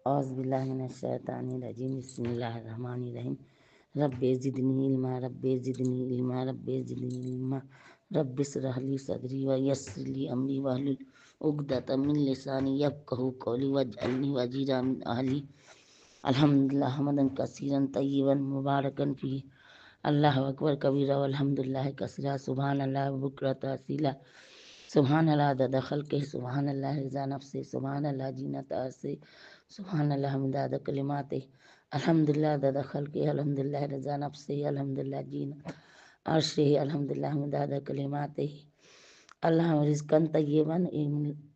اعوذ باللہ من الشیطان الرجیم بسم اللہ الرحمن الرحیم رب زدنی علما رب زدنی علما رب زدنی علما رب اشرح لی صدری ویسر لی امری واحلل عقدۃ من لسانی یفقہوا قولی واجعلنی وزیرا من اہلی الحمدللہ حمدا کثیرا طیبا مبارکا فیہ اللہ اکبر کبیرہ والحمد للہ کثیرا سبحان اللہ بکرۃ اصیلا سبحان اللہ عدد خلقہ سبحان اللہ رضا نفسہ سبحان اللہ زینت عرشہ سبحان اللہ مداد کلماتہ الحمدللہ عدد خلقہ الحمدللہ رضا نفسہ الحمدللہ زینت عرشہ الحمدللہ مداد کلماتہ اللہم رزقا طیبا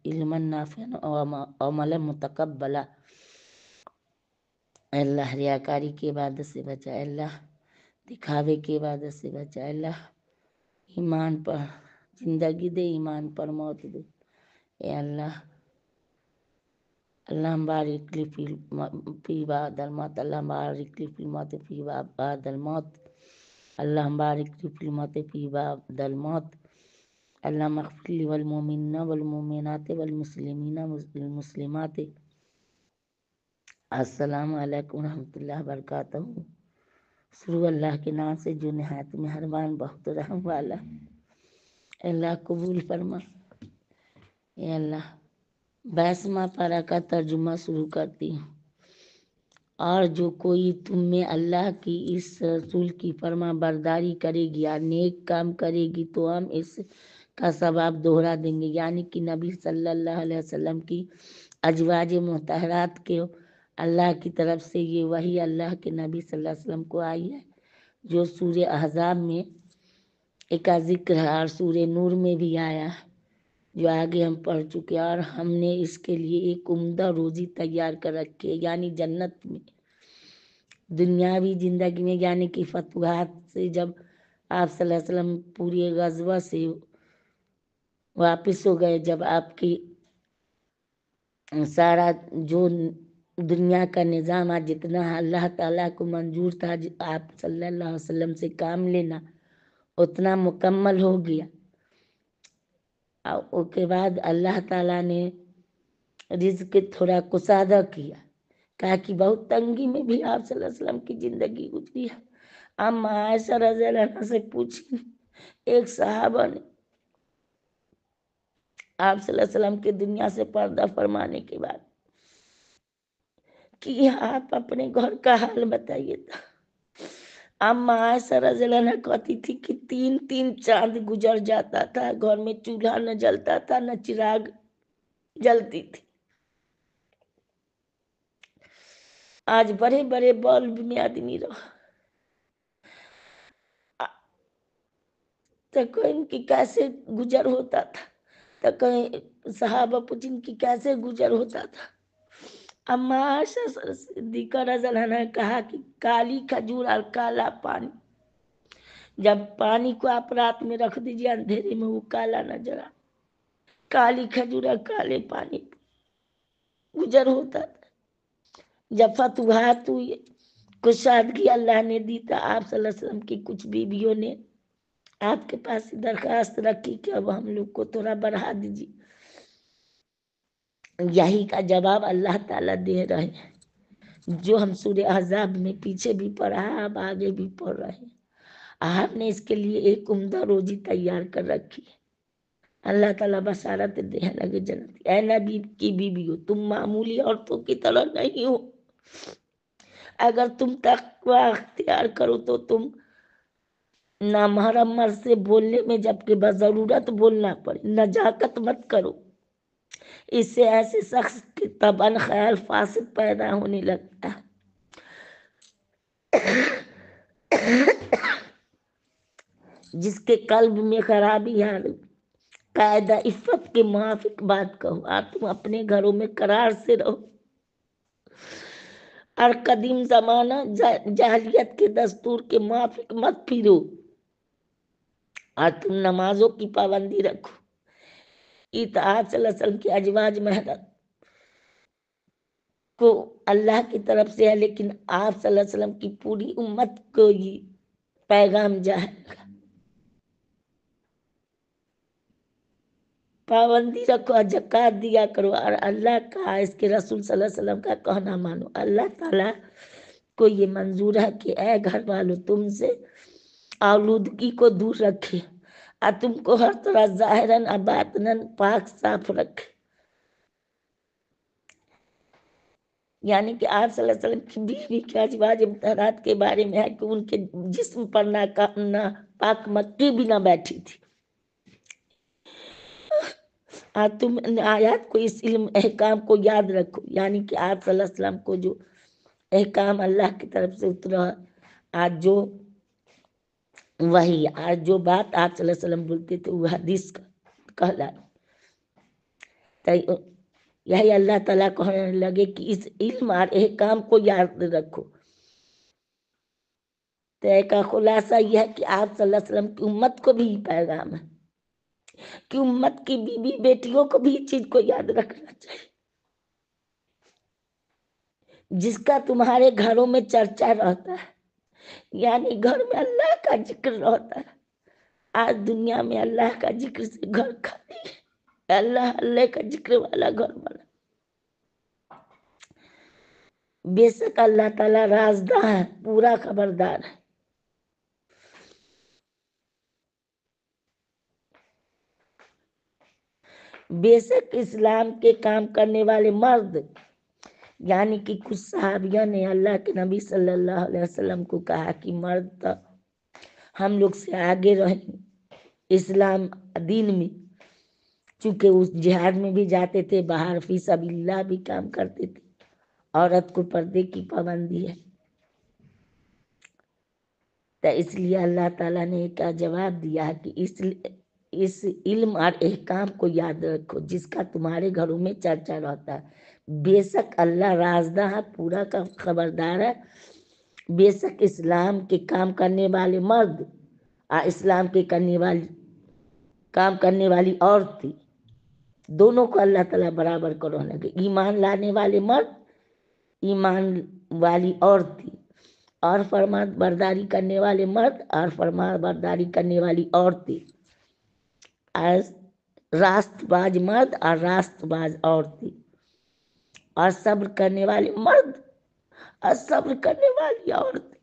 علما نافعا وعملا متقبلا۔ اے اللہ ریاکاری کی عبادت سے بچا، اے اللہ دکھاوے کی عبادت سے بچا، اے اللہ ایمان پر زندگی دے، ایمان پر موت دے، اے اللہ اللہم بارک لی فی بعد الموت، اللہم بارک لی فی الموت فی بعد الموت، اللہم بارک لی فی الموت فی بعد الموت، اللہم اغفر لی والمؤمنین والمؤمنات والمسلمین والمسلمات۔ السلام علیکم ورحمۃ اللہ وبرکاتہ۔ شروع اللہ کے نام سے جو نہایت مہربان بہت رحم والا، اے اللہ قبول فرما۔ اے اللہ 22واں پارہ کا ترجمہ شروع کرتی ہوں۔ اور جو کوئی تم میں اللہ کی اس رسول کی فرما برداری کرے گی یا نیک کام کرے گی تو ہم اس کا ثواب دوہرا دیں گے، یعنی کہ نبی صلی اللہ علیہ وسلم کی ازواج مطہرات کے اللہ کی طرف سے یہ وحی اللہ کے نبی صلی اللہ علیہ وسلم کو آئی ہے، جو سورہ احزاب میں ایک کا ذکر ہے اور سورہ نور میں بھی آیا ہے، جو آگے ہم پڑھ چکے ہیں۔ اور ہم نے اس کے لیے ایک عمدہ روزی تیار کر رکھی ہے، یعنی جنت میں، دنیاوی زندگی میں، یعنی کہ فتوحات سے جب آپ صلی اللہ علیہ وسلم پورے غزوہ سے واپس ہو گئے، جب آپ کی سارا جو دنیا کا نظام جتنا اللہ تعالیٰ کو منظور تھا آپ صلی اللہ علیہ وسلم سے کام لینا، اتنا مکمل ہو گیا۔ اور اس کے بعد اللہ تعالیٰ نے رزق تھوڑا کشادہ کیا، کہا کہ بہت تنگی میں بھی آپ صلی اللہ علیہ وسلم کی زندگی گزری ہے۔ اما عائشہ رضی اللہ عنہ سے پوچھی، ایک صحابہ نے آپ صلی اللہ علیہ وسلم کے دنیا سے پردہ فرمانے کے بعد کہ آپ اپنے گھر کا حال بتائیے تھا۔ اما عائشہ رضی اللہ عنہ کہتی تھی کہ 3 چاند گزر جاتا تھا، گھر میں چولہا نہ جلتا تھا، نہ چراغ جلتی تھی۔ آج بڑے بڑے بلب میں آدمی رہا تو کوئی ان کی کیسے گزر ہوتا تھا، تو کوئی صحابہ پوچھ ان کی کیسے گزر ہوتا تھا۔ اما عائشہ صدیقہ رضی اللہ عنہ نے کہا کہ کالی کھجور اور کالا پانی، جب پانی کو آپ رات میں رکھ دیجیے اندھیرے میں وہ کالا نظر آ، کالی کھجور اور کالے پانی گزر ہوتا تھا۔ جب فتوحات ہوئی، کشادگی اللہ نے دی تو آپ صلی اللہ علیہ وسلم کی کچھ بیویوں نے آپ کے پاس درخواست رکھی کہ اب ہم لوگ کو تھوڑا بڑھا دیجیے۔ یہی کا جواب اللہ تعالیٰ دے رہے ہیں، جو ہم سورہ احزاب میں پیچھے بھی پڑھا ہے، اب آگے بھی پڑھ رہے ہیں۔ آپ نے اس کے لیے ایک عمدہ روزی تیار کر رکھی ہے۔ اللہ تعالیٰ بشارت دے لگے جنت، اے نبی کی بیویوں تم معمولی عورتوں کی طرح نہیں ہو، اگر تم تقوی اختیار کرو تو تم نامحرم مرد سے بولنے میں جبکہ بضرورت بولنا پڑے نزاکت مت کرو، اس سے ایسے شخص کے طبعاً خیال فاسد پیدا ہونے لگتا ہے، جس کے قلب میں خرابی ہے۔ قاعدہ عفت کے موافق بات کہو، اور تم اپنے گھروں میں قرار سے رہو، اور قدیم زمانہ جاہلیت کے دستور کے موافق مت پھرو، اور تم نمازوں کی پابندی رکھو۔ اطاعت صلی اللہ علیہ وسلم کی ازواج مطہرات کو اللہ کی طرف سے ہے، لیکن آپ صلی اللہ علیہ وسلم کی پوری امت کو یہ پیغام جائے گا۔ پابندی رکھو اور زکوٰۃ دیا کرو، اور اللہ کا اس کے رسول صلی اللہ علیہ وسلم کا کہنا مانو۔ اللہ تعالیٰ کو یہ منظور ہے کہ اے گھر والو تم سے آلودگی کو دور رکھے اور تم کو ہر طرح ظاہراً اور باطناً پاک صاف رکھے۔ یعنی کہ آپ صلی اللہ علیہ وسلم کی بیوی کے ازواج مطہرات کے بارے میں ہے کہ ان کے جسم پر نہ پاک مکھی بھی نہ بیٹھی تھی۔ اور تم ان آیات کو، اس علم احکام کو یاد رکھو، یعنی کہ آپ صلی اللہ علیہ وسلم کو جو احکام اللہ کی طرف سے اترا، آج جو وہی، آج جو بات آپ صلی اللہ علیہ وسلم بولتے تھے وہ حدیث کا کہلا۔ یہی اللہ تعالیٰ کہنے لگے کہ اس علم اور احکام کو یاد رکھو۔ تو ایک خلاصہ یہ ہے کہ آپ صلی اللہ علیہ وسلم کی امت کو بھی پیغام ہے کہ امت کی بیوی بیٹیوں کو بھی اس چیز کو یاد رکھنا چاہیے، جس کا تمہارے گھروں میں چرچا رہتا ہے، یعنی گھر میں اللہ کا ذکر رہتا ہے۔ آج دنیا میں اللہ کا ذکر سے گھر خالی ہے، اللہ کا ذکر والا گھر بنا۔ بے شک اللہ تعالیٰ رازداں ہے، پورا خبردار ہے۔ بے شک اسلام کے کام کرنے والے مرد، یعنی کہ کچھ صحابیہ نے اللہ کے نبی صلی اللہ علیہ وسلم کو کہا کہ مرد تو ہم لوگ سے آگے رہیں اسلام دین میں، چونکہ اس جہاد میں بھی جاتے تھے، باہر فی سبیل اللہ بھی کام کرتے تھے، عورت کو پردے کی پابندی ہے۔ تو اس لیے اللہ تعالیٰ نے ایک جواب دیا کہ اس علم اور احکام کو یاد رکھو جس کا تمہارے گھروں میں چرچا رہتا ہے۔ بے شک اللہ رازداں ہے، پورا کا خبردار ہے۔ بے شک اسلام کے کام کرنے والے مرد اور اسلام کے کام کرنے والی عورتیں، دونوں کو اللہ تعالیٰ برابر کرو لگے۔ ایمان لانے والے مرد، ایمان والی عورتیں، اور فرما برداری کرنے والے مرد اور فرما برداری کرنے والی عورتیں، راست باز مرد اور راست باز عورتیں، اور صبر کرنے والے مرد اور صبر کرنے والی عورتیں،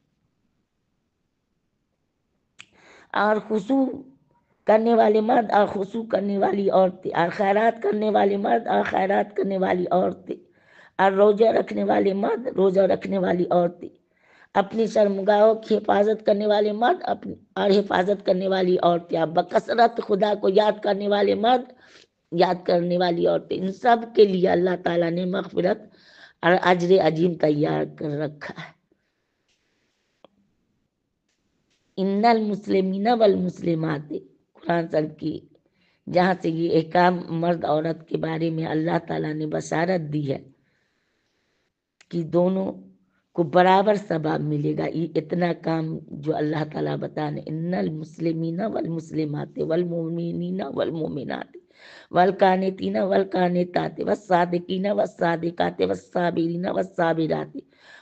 اور خشوع کرنے والے مرد اور خشوع کرنے والی عورتیں، اور خیرات کرنے والے مرد اور خیرات کرنے والی عورتیں، اور روزہ رکھنے والے مرد، روزہ رکھنے والی عورتیں، اپنی شرمگاہوں کی حفاظت کرنے والے مرد اور حفاظت کرنے والی عورتیں، بکثرت خدا کو یاد کرنے والے مرد، یاد کرنے والی عورتیں، ان سب کے لیے اللہ تعالیٰ نے مغفرت اور اجر عظیم تیار کر رکھا ہے۔ ان المسلمین والمسلمات، قرآن شریف کی جہاں سے یہ احکام مرد عورت کے بارے میں اللہ تعالیٰ نے بشارت دی ہے کہ دونوں کو برابر ثواب ملے گا۔ یہ اتنا کام جو اللہ تعالیٰ بتانے، ان المسلمین والمسلمات والمؤمنین والمؤمنات والقانتین والقانتات والصادقین والصادقات والصابرین والصابرات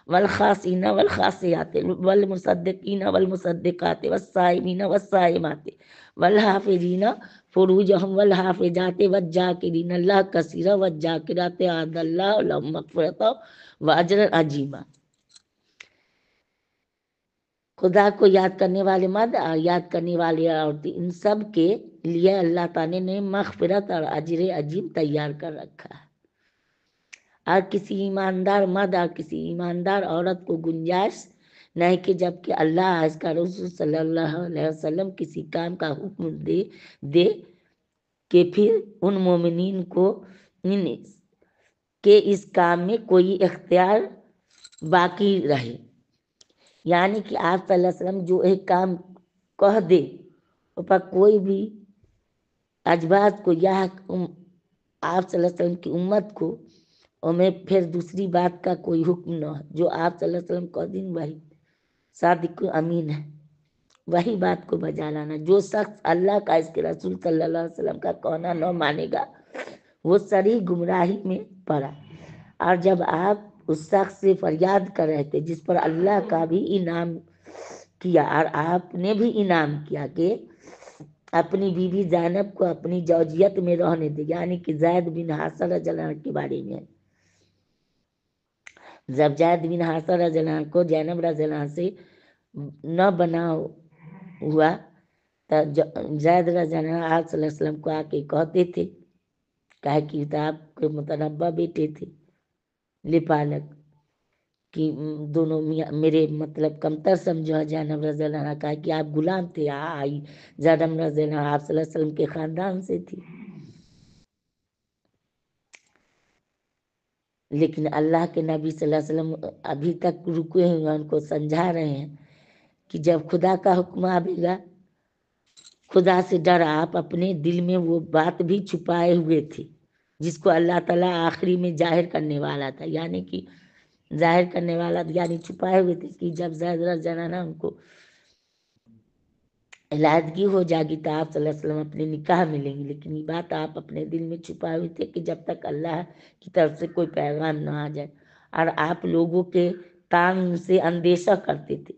والخاشعین والخاشعات والمصدقین والمصدقات والصائمین والصائمات والحافظین فروجہم والحافظات والذاکرین اللہ کثیرا والذاکرات اعد اللہ لہم مغفرۃ واجرا عظیما۔ خدا کو یاد کرنے والے مرد اور یاد کرنے والی عورتیں، ان سب کے لیے اللہ تعالیٰ نے مغفرت اور اجر عظیم تیار کر رکھا ہے۔ اور کسی ایماندار مرد اور کسی ایماندار عورت کو گنجائش نہیں کہ جب کہ اللہ اس کا رسول صلی اللہ علیہ وسلم کسی کام کا حکم دے کہ پھر ان مومنین کو کہ اس کام میں کوئی اختیار باقی رہے، یعنی کہ آپ صلی اللہ علیہ وسلم جو ایک کام کہہ دے اس پر کوئی بھی اجباز کو یا آپ صلی اللہ علیہ وسلم کی امت کو اور میں پھر دوسری بات کا کوئی حکم نہ ہو، جو آپ صلی اللہ علیہ وسلم کو دن وہی صادق امین ہے، وہی بات کو بجا لانا۔ جو شخص اللہ کا اس کے رسول صلی اللہ علیہ وسلم کا کہنا نہ مانے گا وہ صریح گمراہی میں پڑا۔ اور جب آپ اس شخص سے فریاد کر رہے تھے جس پر اللہ کا بھی انعام کیا اور آپ نے بھی انعام کیا کہ اپنی بیوی زینب کو اپنی زوجیت میں رہنے دے، یعنی کہ زید بن حارثہ رضی اللہ عنہ کے بارے میں ہے۔ جب زید بن حارثہ رضی اللہ عنہ کو زینب رضی اللہ عنہ سے نہ بنا ہوا تو زید رضی اللہ عنہ آپ صلی اللہ علیہ وسلم کو آ کے کہتے تھے، کہا کہ آپ کے متنبع بیٹے تھے لپالک کہ دونوں میرے مطلب کمتر سمجھو۔ زینب رضی اللہ عنہ کہا کہ آپ غلام تھے، آئی زینب رضی اللہ عنہ آپ صلی اللہ علیہ وسلم کے خاندان سے تھی، لیکن اللہ کے نبی صلی اللہ علیہ وسلم ابھی تک رکے ہوئے ان کو سمجھا رہے ہیں کہ جب خدا کا حکم آئے گا، خدا سے ڈر، آپ اپنے دل میں وہ بات بھی چھپائے ہوئے تھے جس کو اللہ تعالیٰ آخری میں ظاہر کرنے والا تھا، یعنی کہ ظاہر کرنے والا یعنی چھپائے ہوئے تھے کہ جب زید رضی اللہ عنہ ان کو علیحدگی ہو جائے گی تو آپ صلی اللہ علیہ وسلم اپنے نکاح میں لیں گے، لیکن یہ بات آپ اپنے دل میں چھپائے ہوئے تھے کہ جب تک اللہ کی طرف سے کوئی پیغام نہ آ جائے، اور آپ لوگوں کے تام سے اندیشہ کرتے تھے۔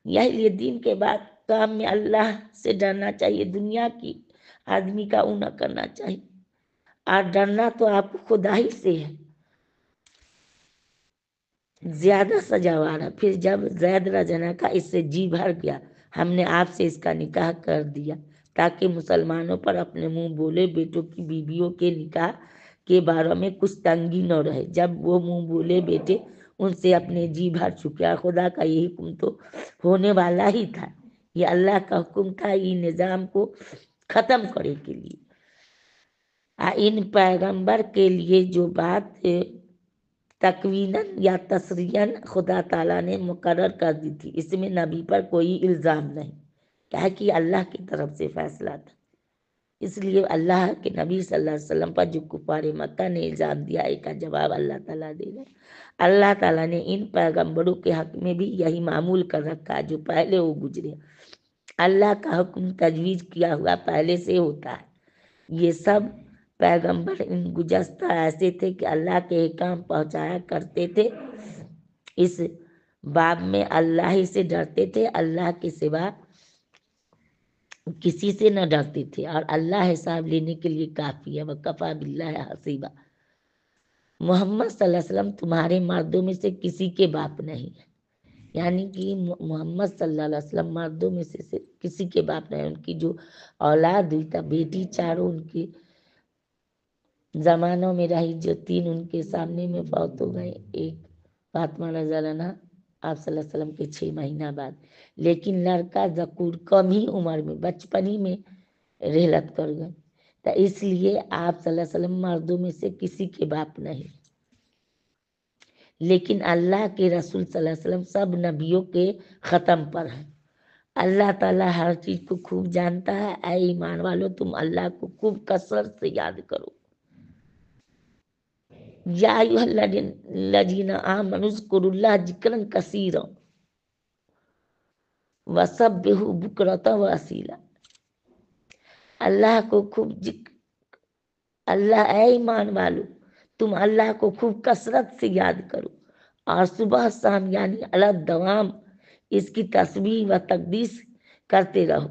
یہی لیے دین کے بعد کام میں اللہ سے ڈرنا چاہیے، دنیا کی آدمی کا نہ کرنا چاہیے، اور ڈرنا تو آپ کو خدا ہی سے ہے زیادہ سجاوارا۔ پھر جب زید رضی اللہ عنہ کا اس سے جی بھر گیا، ہم نے آپ سے اس کا نکاح کر دیا تاکہ مسلمانوں پر اپنے منہ بولے بیٹوں کی بیویوں کے نکاح کے بارے میں کچھ تنگی نہ رہے۔ جب وہ منہ بولے بیٹے ان سے اپنے جی بھر چکے، اور خدا کا یہ حکم تو ہونے والا ہی تھا، یہ اللہ کا حکم تھا یہ نظام کو ختم کرنے کے لیے۔ ان پیغمبر کے لیے جو بات تکویناً یا تصریحاً خدا تعالیٰ نے مقرر کر دی تھی، اس میں نبی پر کوئی الزام نہیں، کیا کہ اللہ کی طرف سے فیصلہ تھا۔ اس لیے اللہ کے نبی صلی اللہ علیہ وسلم پر جو کفار مکہ نے الزام دیا، ایک کا جواب اللہ تعالیٰ دے رہے۔ اللہ تعالیٰ نے ان پیغمبروں کے حق میں بھی یہی معمول کر رکھا جو پہلے وہ گزرے۔ اللہ کا حکم تجویز کیا ہوا پہلے سے ہوتا ہے۔ یہ سب پیغمبر ان گزشتہ ایسے تھے کہ اللہ کے احکام پہنچایا کرتے تھے، اس باب میں اللہ ہی سے ڈرتے تھے، اللہ کے سوا کسی سے نہ ڈرتے تھے، اور اللہ حساب لینے کے لیے کافی ہے، وکفیٰ باللہ حسیبا۔ محمد صلی اللہ علیہ وسلم تمہارے مردوں میں سے کسی کے باپ نہیں ہے، یعنی کہ محمد صلی اللہ علیہ وسلم مردوں میں سے کسی کے باپ نہیں، ان کی جو اولاد ہوئی تھا بیٹی چاروں ان کے زمانوں میں رہی، جو تین ان کے سامنے میں فوت ہو گئے، ایک فاطمہ رضی اللہ عنہا آپ صلی اللہ علیہ وسلم کے 6 مہینہ بعد، لیکن لڑکا ذکور کم ہی عمر میں بچپن ہی میں رحلت کر گئے، تو اس لیے آپ صلی اللہ علیہ وسلم مردوں میں سے کسی کے باپ نہیں، لیکن اللہ کے رسول صلی اللہ علیہ وسلم سب نبیوں کے ختم پر ہیں۔ اللہ تعالیٰ ہر چیز کو خوب جانتا ہے، اے ایمان والو تم اللہ کو خوب کثرت سے یاد کرو۔ یا ایھا الذین آمنوا اذکروا اللہ ذکرا کثیرا وسبحوہ بکرۃ واصیلا۔ اللہ کو خوب اللہ اے ایمان والو تم اللہ کو خوب کثرت سے یاد کرو، اور صبح شام یعنی علی الدوام اس کی تسبیح و تقدیس کرتے رہو۔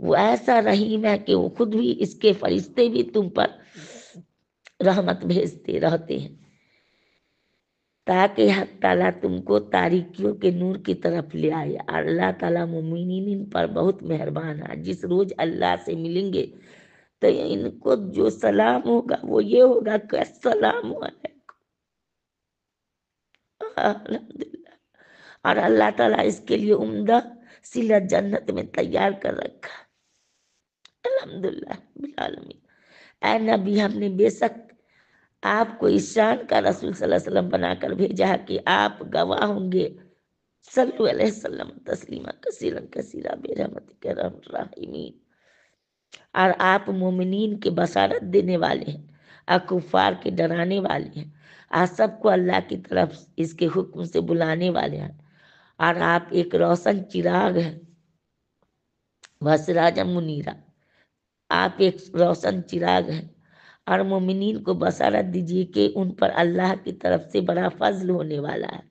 وہ ایسا رحیم ہے کہ وہ خود بھی اس کے فرشتے بھی تم پر رحمت بھیجتے رہتے ہیں، تاکہ حق تعالیٰ تم کو تاریکیوں کے نور کی طرف لے آئے، اور اللہ تعالیٰ مومنین پر بہت مہربان ہے۔ جس روز اللہ سے ملیں گے تو ان کو جو سلام ہوگا وہ یہ ہوگا کہ السلام علیکم، الحمدللہ، اور اللہ تعالیٰ اس کے لیے عمدہ صلت جنت میں تیار کر رکھا، الحمدللہ رب العالمین۔ اے نبی ہم نے بے شک آپ کو اس شان کا رسول صلی اللہ علیہ وسلم بنا کر بھیجا کہ آپ گواہ ہوں گے، صلو علیہ وسلم تسلیما کثیرا کثیرا برحمتک یا ارحم الراحمین، اور آپ مومنین کے بشارت دینے والے ہیں اور کفار کے ڈرانے والے ہیں، اور سب کو اللہ کی طرف اس کے حکم سے بلانے والے ہیں، اور آپ ایک روشن چراغ ہیں، وسراجا منیرا، آپ ایک روشن چراغ ہیں، اور مومنین کو بشارت دیجیے کہ ان پر اللہ کی طرف سے بڑا فضل ہونے والا ہے۔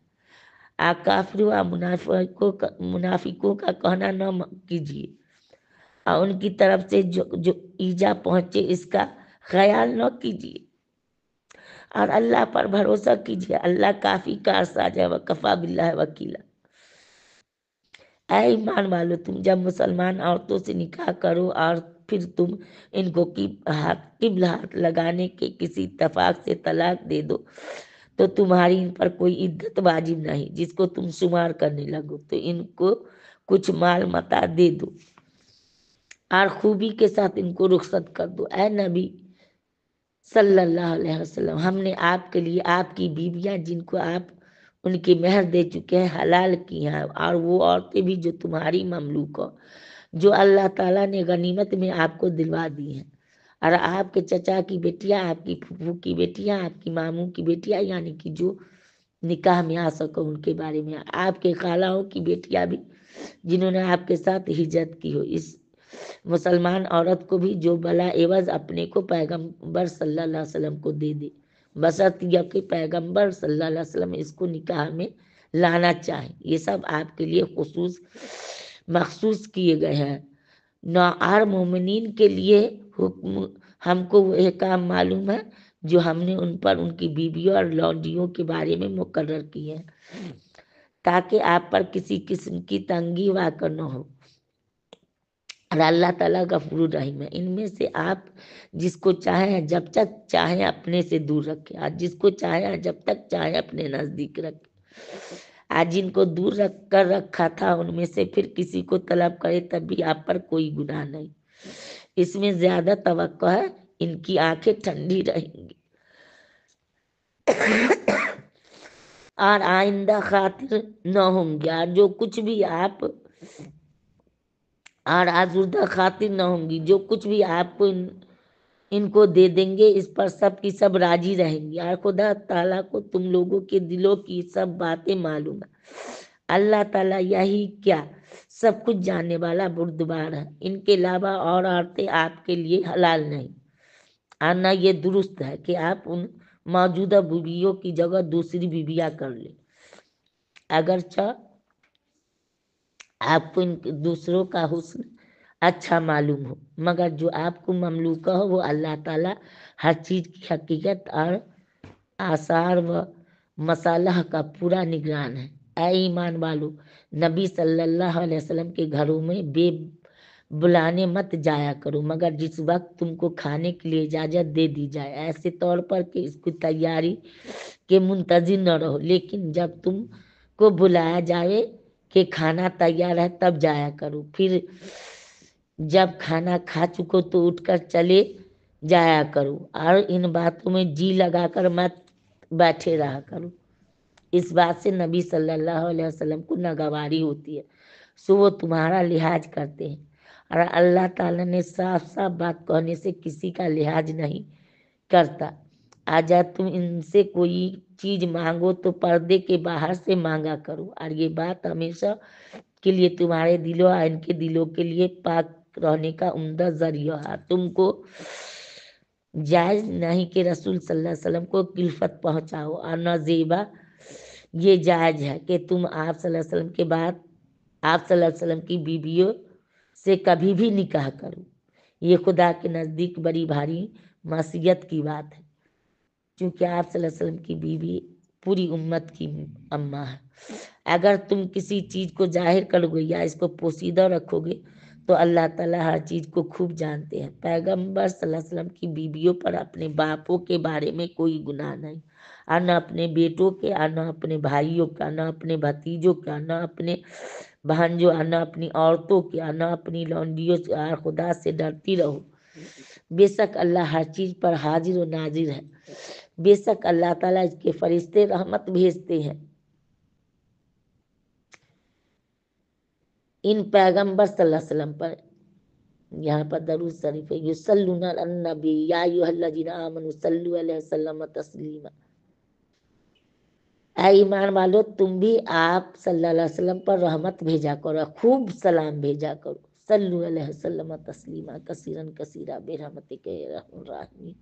آپ کافروں اور منافقوں کا کہنا نہ کیجیے اور ان کی طرف سے جو ایجا پہنچے اس کا خیال نہ کیجیے، اور اللہ پر بھروسہ کیجیے، اللہ کافی کارساز ہے، وکفا باللہ وکیلا۔ اے ایمان والو، تم جب مسلمان عورتوں سے نکاح کرو اور پھر تم ان کو قبلہ ہاتھ لگانے کے کسی اتفاق سے طلاق دے دو تو تمہاری ان پر کوئی عدت واجب نہیں۔ جس کو تم شمار کرنے لگو تو ان کو کچھ مال متاع دے دو اور خوبی کے ساتھ ان کو رخصت کر دو۔ اے نبی صلی اللہ علیہ وسلم، ہم نے آپ کے لیے آپ کی بیویاں جن کو آپ ان کی مہر دے چکے ہیں حلال کی ہیں، اور وہ عورتیں بھی جو تمہاری مملوک ہو، جو اللہ تعالیٰ نے غنیمت میں آپ کو دلوا دی ہیں، اور آپ کے چچا کی بیٹیاں، آپ کی پھوپھو کی بیٹیاں، آپ کی ماموں کی بیٹیاں، یعنی کہ جو نکاح میں آ سکو ان کے بارے میں، آپ کے خالاؤں کی بیٹیاں بھی جنہوں نے آپ کے ساتھ ہجرت کی ہو، اس مسلمان عورت کو بھی جو بلا عوض اپنے کو پیغمبر صلی اللہ علیہ وسلم کو دے دے، بشرط یہ کہ پیغمبر صلی اللہ علیہ وسلم اس کو نکاح میں لانا چاہیں۔ یہ سب آپ کے لیے مخصوص کیے گئے ہیں۔ ہر مومنین کے لیے حکم، ہم کو وہ احکام معلوم ہے جو ہم نے ان پر ان کی بیویوں اور لونڈیوں کے بارے میں مقرر کیے ہیں، تاکہ آپ پر کسی قسم کی تنگی واقع نہ ہو، اور اللہ تعالیٰ غفور الرحیم ہے۔ ان میں سے آپ جس کو چاہیں جب تک چاہیں اپنے سے دور رکھے، اور جس کو چاہیں جب تک چاہیں اپنے نزدیک رکھے، آج جن کو دور رکھ کر رکھا تھا ان میں سے پھر کسی کو طلب کرے تب بھی آپ پر کوئی گناہ نہیں۔ اس میں زیادہ توقع ہے ان کی آنکھیں ٹھنڈی رہیں گی اور آئندہ خاطر نہ ہوں گی، اور جو کچھ بھی آپ اور آزردہ خاطر نہ ہوں گی، جو کچھ بھی آپ کو ان کو دے دیں گے اس پر سب کی سب راضی رہیں گی، اور خدا تعالیٰ کو تم لوگوں کے دلوں کی سب باتیں معلوم ہے۔ اللہ تعالیٰ یہی کیا سب کچھ جاننے والا بردبار ہے۔ ان کے علاوہ اور عورتیں آپ کے لیے حلال نہیں، اور نہ یہ درست ہے کہ آپ ان موجودہ بیویوں کی جگہ دوسری بیویاں کر لیں، اگرچہ آپ کو ان دوسروں کا حسن اچھا معلوم ہو، مگر جو آپ کو مملوکہ ہو وہ اللہ تعالیٰ ہر چیز کی حقیقت اور آثار و مصالح کا پورا نگران ہے۔ اے ایمان والو، نبی صلی اللہ علیہ وسلم کے گھروں میں بے بلانے مت جایا کرو، مگر جس وقت تم کو کھانے کے لیے اجازت دے دی جائے، ایسے طور پر کہ اس کی تیاری کے منتظر نہ رہو، لیکن جب تم کو بلایا جائے کہ کھانا تیار ہے تب جایا کرو، پھر جب کھانا کھا چکو تو اٹھ کر چلے جایا کرو، اور ان باتوں میں جی لگا کر مت بیٹھے رہا کرو۔ اس بات سے نبی صلی اللہ علیہ وسلم کو ناگواری ہوتی ہے، سو وہ تمہارا لحاظ کرتے ہیں، اور اللہ تعالیٰ نے صاف صاف بات کہنے سے کسی کا لحاظ نہیں کرتا۔ آجا تم ان سے کوئی چیز مانگو تو پردے کے باہر سے مانگا کرو، اور یہ بات ہمیشہ کے لیے تمہارے دلوں اور ان کے دلوں کے لیے پاک رہنے کا عمدہ ذریعہ ہے۔ تم کو جائز نہیں کہ رسول صلی اللہ علیہ وسلم کو کلفت پہنچاؤ، اور نہ زیبا یہ جائز ہے کہ تم آپ صلی اللہ علیہ وسلم کے بعد آپ صلی اللہ علیہ وسلم کی بیویوں سے کبھی بھی نکاح کرو، یہ خدا کے نزدیک بڑی بھاری معصیت کی بات ہے، چونکہ آپ صلی اللہ علیہ وسلم کی بیوی پوری امت کی اماں ہے۔ اگر تم کسی چیز کو ظاہر کرو گے یا اس کو پوشیدہ رکھو گے تو اللہ تعالیٰ ہر چیز کو خوب جانتے ہیں۔ پیغمبر صلی اللہ علیہ وسلم کی بیویوں پر اپنے باپوں کے بارے میں کوئی گناہ نہیں، اور نہ اپنے بیٹوں کے، اور نہ اپنے بھائیوں کا، نہ اپنے بھتیجوں کا، نہ اپنے بھانجوں، اور نہ اپنی عورتوں کے، اور نہ اپنی لونڈیوں سے، اور خدا سے ڈرتی رہو، بے شک اللہ ہر چیز پر حاضر و ناظر ہے۔ بے شک اللہ تعالیٰ اس کے فرشتے رحمت بھیجتے ہیں ان پیغمبر صلی اللہ علیہ وسلم پر۔ یہاں پر درود شریف ہے، یصلون علی النبی یا ایھا الذین آمنوا صلوا علیہ وسلم تسلیما۔ اے ایمان والو، تم بھی آپ صلی اللہ علیہ وسلم پر رحمت بھیجا کرو، خوب سلام بھیجا کرو، صلو علیہ وسلم تسلیما کثیرا کثیرا برحمتک یا ارحم الراحمین۔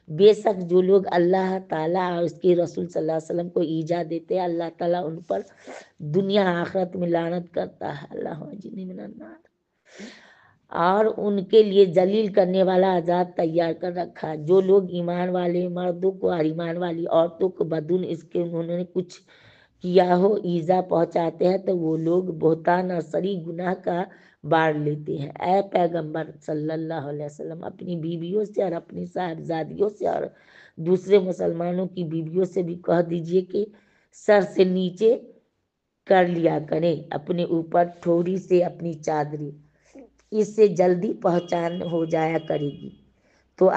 بے شک جو لوگ اللہ تعالیٰ اور اس کے رسول صلی اللہ علیہ وسلم کو ایجا دیتے ہیں، اللہ تعالیٰ ان پر دنیا آخرت میں لعنت کرتا ہے، اللہ اجرنی من النار۔ اور ان کے لیے ذلیل کرنے والا عذاب تیار کر رکھا ہے۔ جو لوگ ایمان والے مردوں کو اور ایمان والی عورتوں کو بدون اس کے انہوں نے کچھ کیا ہو ایذا پہنچاتے ہیں تو وہ لوگ بہتان اور صریح گناہ کا بار لیتے ہیں۔ اے پیغمبر صلی اللہ علیہ وسلم اپنی بیویوں سے اور اپنی صاحبزادیوں سے اور دوسرے مسلمانوں کی بیویوں سے بھی کہہ دیجئے کہ سر سے نیچے کر لیا کریں اپنے اوپر تھوڑی سے اپنی چادری، اس سے جلدی پہچان ہو جایا کرے گی تو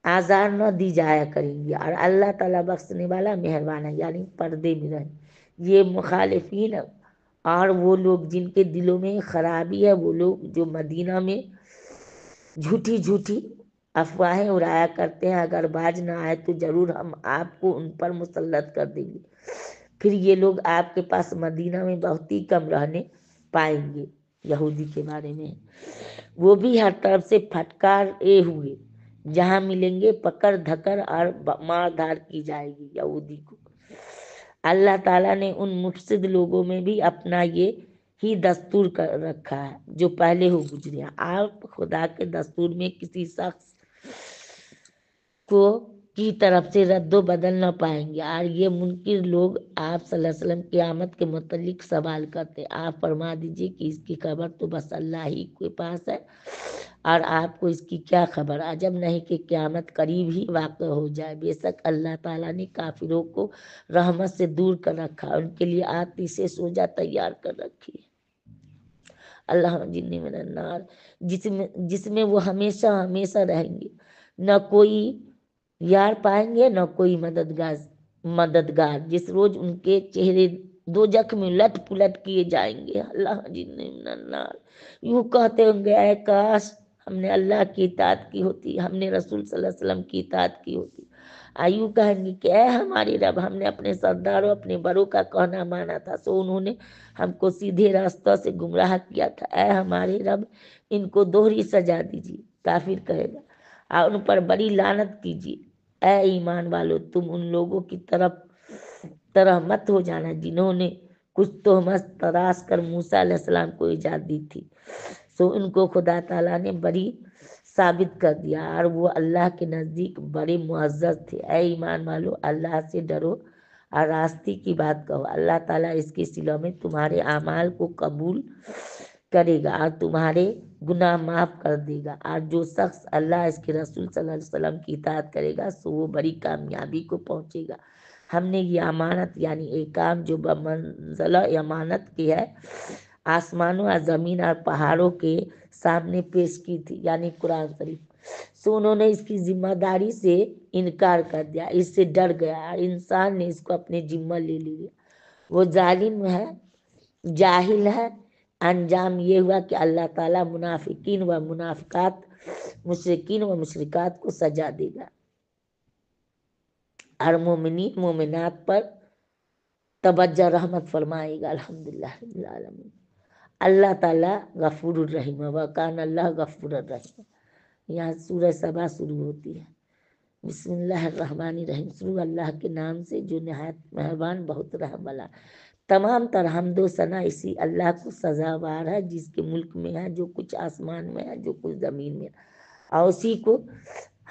آزار نہ دی جایا کریں گی، اور اللہ تعالیٰ بخشنے والا مہربان ہے، یعنی پردے میں رہیں۔ یہ مخالفین اور وہ لوگ جن کے دلوں میں خرابی ہے، وہ لوگ جو مدینہ میں جھوٹی افواہیں اڑایا کرتے ہیں، اگر باز نہ آئے تو ضرور ہم آپ کو ان پر مسلط کر دیں گے، پھر یہ لوگ آپ کے پاس مدینہ میں بہت ہی کم رہنے پائیں گے۔ یہودی کے بارے میں وہ بھی ہر طرف سے پھٹکارے ہوئے جہاں ملیں گے پکڑ دھکڑ اور مار دھار کی جائے گی یہودی کو۔ اللہ تعالیٰ نے ان مفسد لوگوں میں بھی اپنا یہ ہی دستور کر رکھا ہے جو پہلے ہو گزرے ہیں۔ آپ خدا کے دستور میں کسی شخص کو کی طرف سے رد و بدل نہ پائیں گے، اور یہ منکر لوگ آپ صلی اللہ علیہ وسلم قیامت کے متعلق سوال کرتے، آپ فرما دیجئے کہ اس کی خبر تو بس اللہ ہی کے پاس ہے، اور آپ کو اس کی کیا خبر؟ عجب نہیں کہ قیامت قریب ہی واقع ہو جائے۔ بے شک اللہ تعالیٰ نے کافروں کو رحمت سے دور کر رکھا، ان کے لیے آتی سے سوجا تیار کر رکھی ہے۔ اللہ جنی من النار، جس میں وہ ہمیشہ ہمیشہ رہیں گے، نہ کوئی یار پائیں گے نہ کوئی مددگار، جس روز ان کے چہرے دوزخ میں لٹ پلٹ کیے جائیں گے۔ اللہ جنی من النار، یوں کہتے ہوں گے اے کاش ہم نے اللہ کی اطاعت کی ہوتی، ہم نے رسول صلی اللہ علیہ وسلم کی اطاعت کی ہوتی۔ یوں کہیں گے کہ اے ہماری رب، ہم نے اپنے سرداروں اپنے بڑوں کا کہنا مانا تھا، سو انہوں نے ہم کو سیدھے راستوں سے گمراہ کیا تھا۔ اے ہمارے رب، ان کو دوہری سزا دیجیے، کافر کہے گا، اور ان پر بڑی لعنت کیجیے۔ اے ایمان والو، تم ان لوگوں کی طرح مت ہو جانا جنہوں نے کچھ تہمت تراش کر موسیٰ علیہ السلام کو ایجاد دی تھی، سو ان کو خدا تعالیٰ نے بری ثابت کر دیا، اور وہ اللہ کے نزدیک بڑے معزز تھے۔ اے ایمان والو، اللہ سے ڈرو اور راستے کی بات کہو، اللہ تعالیٰ اس کے صلوں میں تمہارے اعمال کو قبول کرے گا اور تمہارے گناہ معاف کر دے گا، اور جو شخص اللہ اس کے رسول صلی اللہ علیہ وسلم کی اطاعت کرے گا سو وہ بڑی کامیابی کو پہنچے گا۔ ہم نے یہ امانت یعنی ایک کام جو بمنزلہ امانت کی ہے آسمانوں اور زمین اور پہاڑوں کے سامنے پیش کی تھی، یعنی قرآن شریف، سو انہوں نے اس کی ذمہ داری سے انکار کر دیا، اس سے ڈر گیا، اور انسان نے اس کو اپنے ذمہ لے لیا۔ وہ ظالم ہے، جاہل ہے، انجام یہ ہوا کہ اللہ تعالیٰ منافقین و منافقات، مشرکین و مشرکات کو سزا دے گا، اور مومنین مومنات پر توجہ رحمت فرمائے گا۔ الحمدللہ رب العالمین۔ اللہ تعالیٰ غفور الرحیم ہے، وکان اللہ غفور الرحیم۔ یہاں سورہ سبا شروع ہوتی ہے۔ بسم اللہ الرحمن الرحیم، شروع اللہ کے نام سے جو نہایت مہربان بہت رحم والا۔ تمام تر حمد و ثنا اسی اللہ کو سزاوار ہے جس کے ملک میں ہے جو کچھ آسمان میں ہے جو کچھ زمین میں ہے، اور اسی کو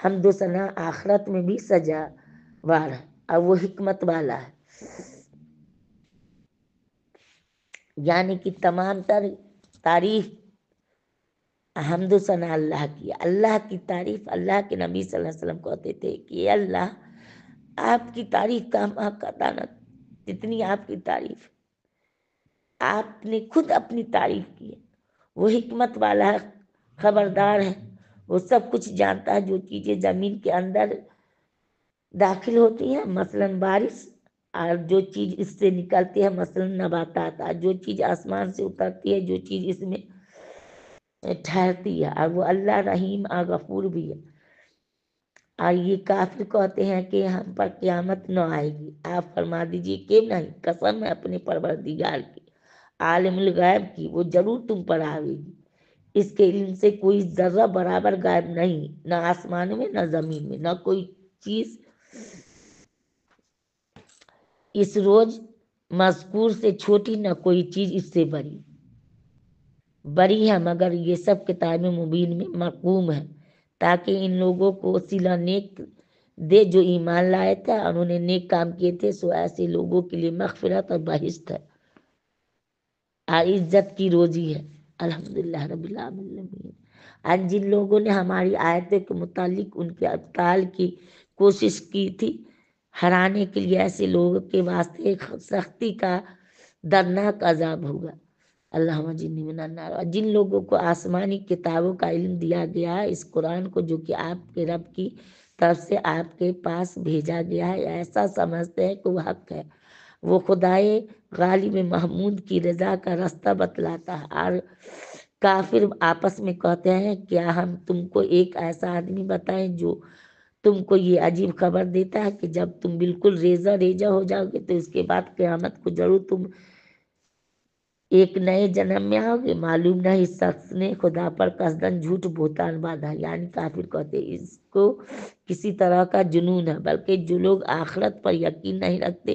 حمد و ثنا آخرت میں بھی سزاوار ہے، اور وہ حکمت والا ہے، یعنی کہ تمام تر تعریف حمد و ثنا اللہ کی۔ اللہ کی تعریف اللہ کے نبی صلی اللہ علیہ وسلم کہتے تھے کہ اے اللہ آپ کی تعریف کا حق نہ جتنی آپ کی تعریف، آپ نے خود اپنی تعریف کی ہے۔ وہ حکمت والا ہے، خبردار ہے، وہ سب کچھ جانتا ہے۔ جو چیزیں زمین کے اندر داخل ہوتی ہیں مثلاً بارش، اور جو چیز اس سے نکلتی ہے مثلاً نباتات، اور جو چیز آسمان سے اترتی ہے، جو چیز اس میں ٹھہرتی ہے، اور وہ اللہ رحیم اور غفور بھی ہے۔ اور یہ کافر کہتے ہیں کہ ہم پر قیامت نہ آئے گی، آپ فرما دیجئے کہ نہیں، قسم ہے اپنے پروردگار کی، عالم الغیب کی، وہ ضرور تم پر آئے گی، اس کے علم سے کوئی ذرہ برابر غائب نہیں، نہ آسمان میں نہ زمین میں، نہ کوئی چیز اس روز مذکور سے چھوٹی نہ کوئی چیز اس سے بڑی۔ بری ہے مگر یہ سب کتاب مبین میں مرقوم ہے، تاکہ ان لوگوں کو صلہ نیک دے جو ایمان لائے تھے اور انہوں نے نیک کام کیے تھے، سو ایسے لوگوں کے لیے مغفرت اور بہشت ہے اور عزت کی روزی ہے۔ الحمدللہ رب العالمین۔ آج جن لوگوں نے ہماری آیتوں کے متعلق ان کے ابطال کی کوشش کی تھی ہرانے کے لیے، ایسے لوگوں کے واسطے ایک سختی کا درناک عذاب ہوگا۔ اللہم جنی من النار۔ اور جن لوگوں کو آسمانی کتابوں کا علم دیا گیا ہے، اس قرآن کو جو کہ آپ کے رب کی طرف سے آپ کے پاس بھیجا گیا ہے، ایسا سمجھتے ہیں کہ وہ حق ہے، وہ خدائے غالب محمود کی رضا کا راستہ بتلاتا ہے، اور کافر آپس میں کہتے ہیں کیا ہم تم کو ایک ایسا آدمی بتائیں جو تم کو یہ عجیب خبر دیتا ہے کہ جب تم بالکل ریزہ ریزہ ہو جاؤ گے تو اس کے بعد قیامت کو ضرور تم ایک نئے جنم میں آؤ گے۔ معلوم نہیں اس شخص نے خدا پر قصدن جھوٹ بہتان باندھا، یعنی کافر کہتے اس کو کسی طرح کا جنون ہے، بلکہ جو لوگ آخرت پر یقین نہیں رکھتے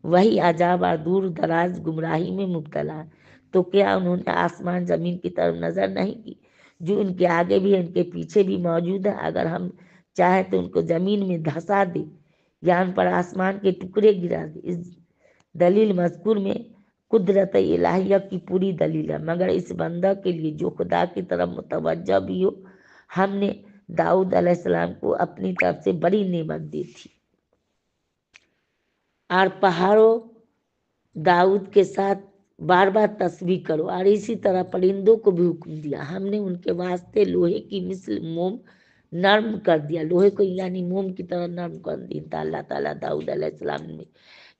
وہی عذاب اور دور دراز گمراہی میں مبتلا ہے۔ تو کیا انہوں نے آسمان زمین کی طرف نظر نہیں کی جو ان کے آگے بھی ان کے پیچھے بھی موجود ہے؟ اگر ہم چاہے تو ان کو زمین میں دھسا دے یا ان پر آسمان کے ٹکڑے گرا دے۔ اس دلیل مذکور میں قدرت الہیہ کی پوری دلیل ہے، مگر اس بندہ کے لیے جو خدا کی طرف متوجہ بھی ہو، ہم نے داؤد علیہ السلام کو اپنی طرف سے بڑی نعمت دی تھی، اور پہاڑوں داؤد کے ساتھ بار بار تسبیح کرو، اور اسی طرح پرندوں کو بھی حکم دیا، ہم نے ان کے واسطے لوہے کی مثل موم نرم کر دیا، لوہے کو یعنی موم کی طرح نرم کر دیا تھا اللہ تعالیٰ داؤد علیہ السلام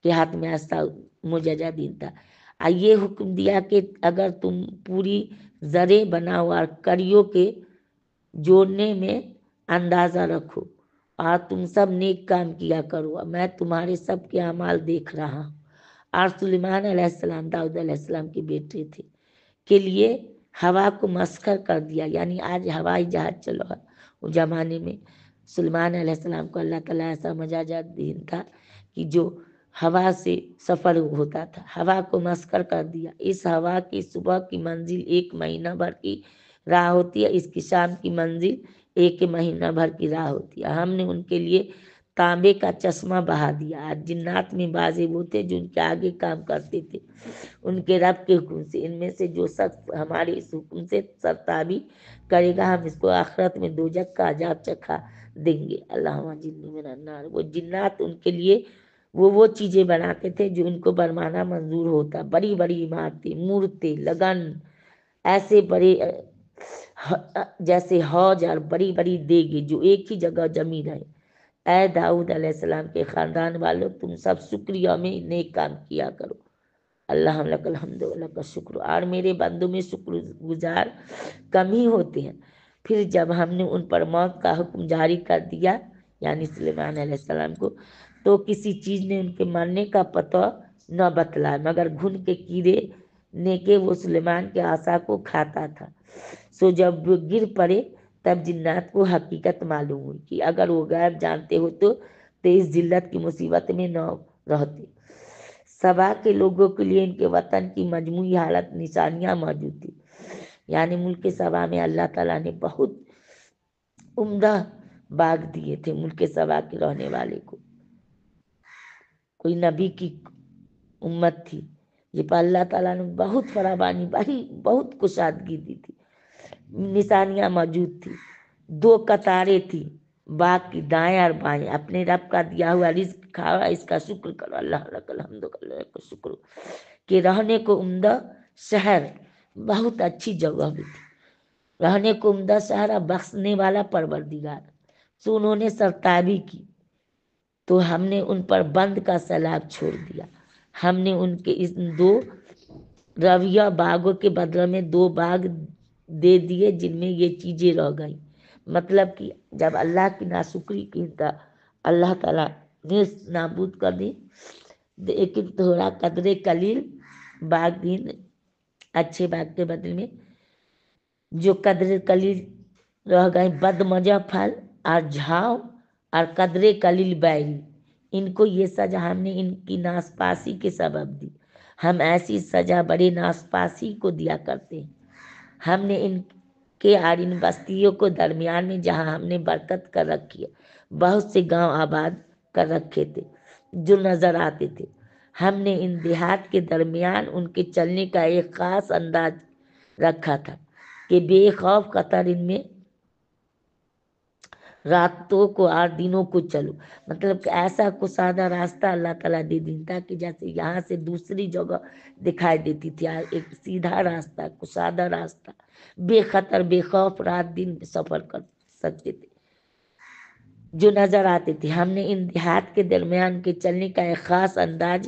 کے ہاتھ میں ایسا معجزہ دین تھا۔ اور یہ حکم دیا کہ اگر تم پوری زرے بناؤ اور کڑیوں کے جوڑنے میں اندازہ رکھو اور تم سب نیک کام کیا کرو، میں تمہارے سب کے اعمال دیکھ رہا ہوں۔ اور سلیمان علیہ السلام داؤد علیہ السلام کے بیٹے تھے، کے لیے ہوا کو مسخر کر دیا، یعنی آج ہوائی جہاز چلو ہے، اس زمانے میں سلیمان علیہ السلام کو اللہ تعالیٰ ایسا مجازہ دین تھا کہ جو ہوا سے سفر ہوتا تھا، ہوا کو مسخر کر دیا۔ اس ہوا کی صبح کی منزل 1 مہینہ بھر کی راہ ہوتی ہے، اس کی شام کی منزل 1 مہینہ بھر کی راہ ہوتی ہے۔ ہم نے ان کے لیے تانبے کا چشمہ بہا دیا۔ آج جنات میں بعضے وہ تھے جو ان کے آگے کام کرتے تھے ان کے رب کے حکم سے، ان میں سے جو شخص ہمارے اس حکم سے سرتابی کرے گا ہم اس کو آخرت میں دوزخ کا عذاب چکھا دیں گے۔ اللہم جنی من النار۔ وہ جنات ان کے لیے وہ چیزیں بناتے تھے جو ان کو برمانا منظور ہوتا، بڑی بڑی عمارتیں، مورتیں، لگن، ایسے بڑے جیسے حوض اور بڑی بڑی دیگیں جو ایک ہی جگہ جمی رہے۔ اے داؤد علیہ السلام کے خاندان والوں، تم سب شکریہ میں نیک کام کیا کرو۔ اللہ لک الحمد و لک الشکر۔ اور میرے بندوں میں شکر گزار کم ہی ہوتے ہیں۔ پھر جب ہم نے ان پر موت کا حکم جاری کر دیا یعنی سلیمان علیہ السلام کو، تو کسی چیز نے ان کے مرنے کا پتہ نہ بتلایا مگر گھن کے کیڑے نے کہ وہ سلیمان کے عصا کو کھاتا تھا۔ سو جب وہ گر پڑے تب جنات کو حقیقت معلوم ہوئی کہ اگر وہ غیب جانتے ہو تو اس ذلت کی مصیبت میں نہ رہتے۔ سبا کے لوگوں کے لیے ان کے وطن کی مجموعی حالت نشانیاں موجود تھی، یعنی ملک سبا میں اللہ تعالیٰ نے بہت عمدہ باغ دیے تھے ملک سبا کے رہنے والے کو۔ کوئی نبی کی امت تھی جس پر اللہ تعالیٰ نے بہت فراوانی بہت کشادگی دی تھی، نشانیاں موجود تھی، 2 قطاریں تھی باغ کی دائیں اور بائیں، اپنے رب کا دیا ہوا رزق کھاؤ، اس کا شکر کرو، اللہ لک الحمد اللہ کا شکر، کہ رہنے کو عمدہ شہر، بہت اچھی جگہ بھی تھی، رہنے کو عمدہ شہر، بخشنے والا پروردگار۔ سو انہوں نے سرتابی کی تو ہم نے ان پر بند کا سیلاب چھوڑ دیا، ہم نے ان کے اس 2 رویہ باغوں کے بدلے میں 2 باغ دے دیے جن میں یہ چیزیں رہ گئیں۔ مطلب کہ جب اللہ کی ناشکری کی تو اللہ تعالیٰ نے نابود کر دی، لیکن تھوڑا قدرے قلیل باغ بھی اچھے باغ کے بدلے میں جو قدرے قلیل رہ گئے بد مزہ پھل اور جھاؤ اور قدرے قلیل بیری، ان کو یہ سزا ہم نے ان کی ناسپاسی کے سبب دی۔ ہم ایسی سزا بڑے ناسپاسی کو دیا کرتے ہیں۔ ہم نے ان کے اور ان بستیوں کو درمیان میں جہاں ہم نے برکت کر رکھی ہے بہت سے گاؤں آباد کر رکھے تھے جو نظر آتے تھے۔ ہم نے ان دیہات کے درمیان ان کے چلنے کا ایک خاص انداز رکھا تھا کہ بے خوف خطر ان میں راتوں کو اور دنوں کو چلو، مطلب کہ ایسا کشادہ راستہ اللہ تعالیٰ دے دیں تاکہ جیسے یہاں سے دوسری جگہ دکھائی دیتی تھی ایک سیدھا راستہ، کشادہ راستہ، بے خطر بے خوف رات دن سفر کر سکتے تھے جو نظر آتے تھے۔ ہم نے ان دیہات کے درمیان کے چلنے کا ایک خاص انداز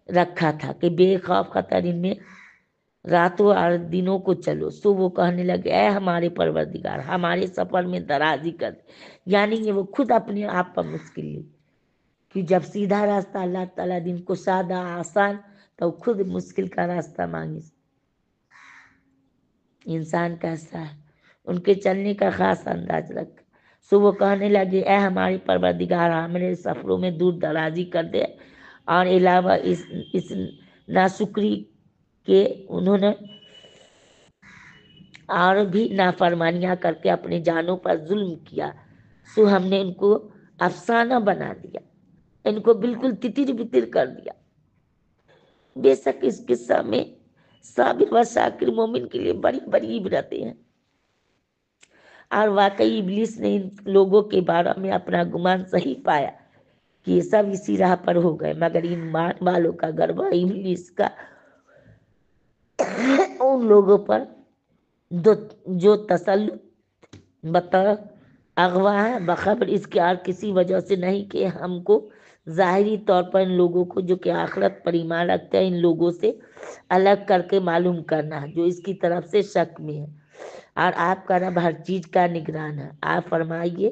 رکھا تھا کہ بے خوف خطر ان میں راتوں اور دنوں کو چلو۔ سو وہ کہنے لگے اے ہمارے پروردگار ہمارے سفر میں درازی کر دے، یعنی یہ وہ خود اپنے آپ پر مشکل لی کہ جب سیدھا راستہ اللہ تعالیٰ دن کو سادہ آسان تو خود مشکل کا راستہ مانگے۔ انسان کیسا ہے، ان کے چلنے کا خاص انداز رکھ۔ سو وہ کہنے لگے اے ہمارے پروردگار ہمارے سفروں میں دور درازی کر دے، اور علاوہ اس ناشکری کہ انہوں نے اور بھی نافرمانیاں کر کے اپنے جانوں پر ظلم کیا، سو ہم نے ان کو افسانہ بنا دیا، ان کو بالکل تتر بتر کر دیا۔ بے شک اس قصہ میں صابر و شاکر مومن کے لیے بڑی بڑی عبرتیں ہیں۔ اور واقعی ابلیس نے ان لوگوں کے بارے میں اپنا گمان صحیح پایا کہ یہ سب اسی راہ پر ہو گئے، مگر ایمان والوں کا غلبہ ابلیس کا ان لوگوں پر جو تسلط بطور اغوا ہے بخبر اس کے اور کسی وجہ سے نہیں کہ ہم کو ظاہری طور پر ان لوگوں کو جو کہ آخرت پر ایمان رکھتے ہیں ان لوگوں سے الگ کر کے معلوم کرنا ہے جو اس کی طرف سے شک میں ہے، اور آپ کا رب ہر چیز کا نگران ہے۔ آپ فرمائیے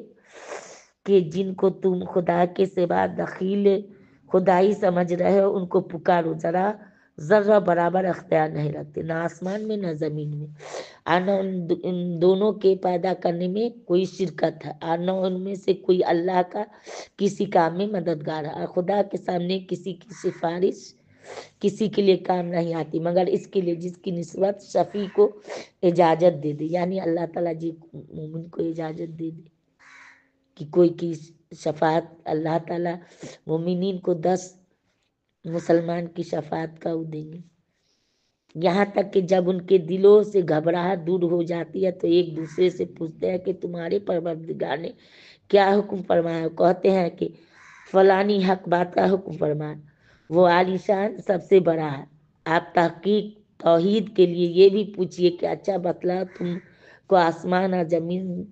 کہ جن کو تم خدا کے سوا دخیل خدائی سمجھ رہے ہو ان کو پکارو، ذرہ برابر اختیار نہیں رکھتے نہ آسمان میں نہ زمین میں، اور نہ ان دونوں کے پیدا کرنے میں کوئی شرکت ہے، اور نہ ان میں سے کوئی اللہ کا کسی کام میں مددگار ہے، اور خدا کے سامنے کسی کی سفارش کسی کے لیے کام نہیں آتی مگر اس کے لیے جس کی نسبت شفیع کو اجازت دے دے، یعنی اللہ تعالیٰ جی مومن کو اجازت دے دے کہ کوئی کی شفاعت اللہ تعالیٰ مومنین کو 10 مسلمان کی شفاعت کا وہ دیں گے، یہاں تک کہ جب ان کے دلوں سے گھبراہٹ دور ہو جاتی ہے تو ایک دوسرے سے پوچھتے ہیں کہ تمہارے پروردگار نے کیا حکم فرمایا، کہتے ہیں کہ فلانی حق بات کا حکم فرمایا، وہ عالیشان سب سے بڑا ہے۔ آپ تحقیق توحید کے لیے یہ بھی پوچھئے کہ اچھا بتلا تم کو آسمان اور زمین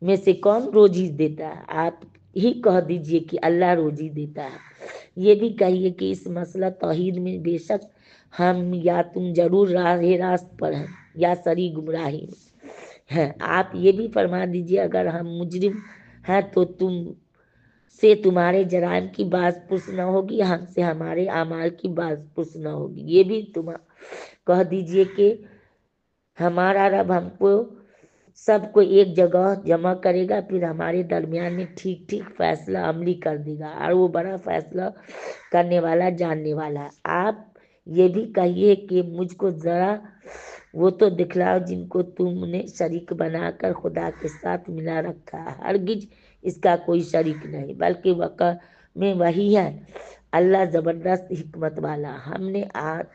میں سے کون روزی دیتا ہے، آپ ہی کہہ دیجئے کہ اللہ روزی دیتا ہے۔ یہ بھی کہیے کہ اس مسئلہ توحید میں بے شک ہم یا تم ضرور راہ راست پر ہیں یا سری گمراہی ہیں۔ آپ یہ بھی فرما دیجئے اگر ہم مجرم ہیں تو تم سے تمہارے جرائم کی باز پرس نہ ہوگی، ہم سے ہمارے اعمال کی باز پرس نہ ہوگی۔ یہ بھی تم کہہ دیجئے کہ ہمارا رب ہم کو سب کو ایک جگہ جمع کرے گا، پھر ہمارے درمیان میں ٹھیک ٹھیک فیصلہ عملی کر دے گا، اور وہ بڑا فیصلہ کرنے والا جاننے والا ہے۔ آپ یہ بھی کہیے کہ مجھ کو ذرا وہ تو دکھلاؤ جن کو تم نے شریک بنا کر خدا کے ساتھ ملا رکھا ہے، ہرگز اس کا کوئی شریک نہیں بلکہ واقع میں وہی ہے، اللہ زبردست حکمت والا۔ ہم نے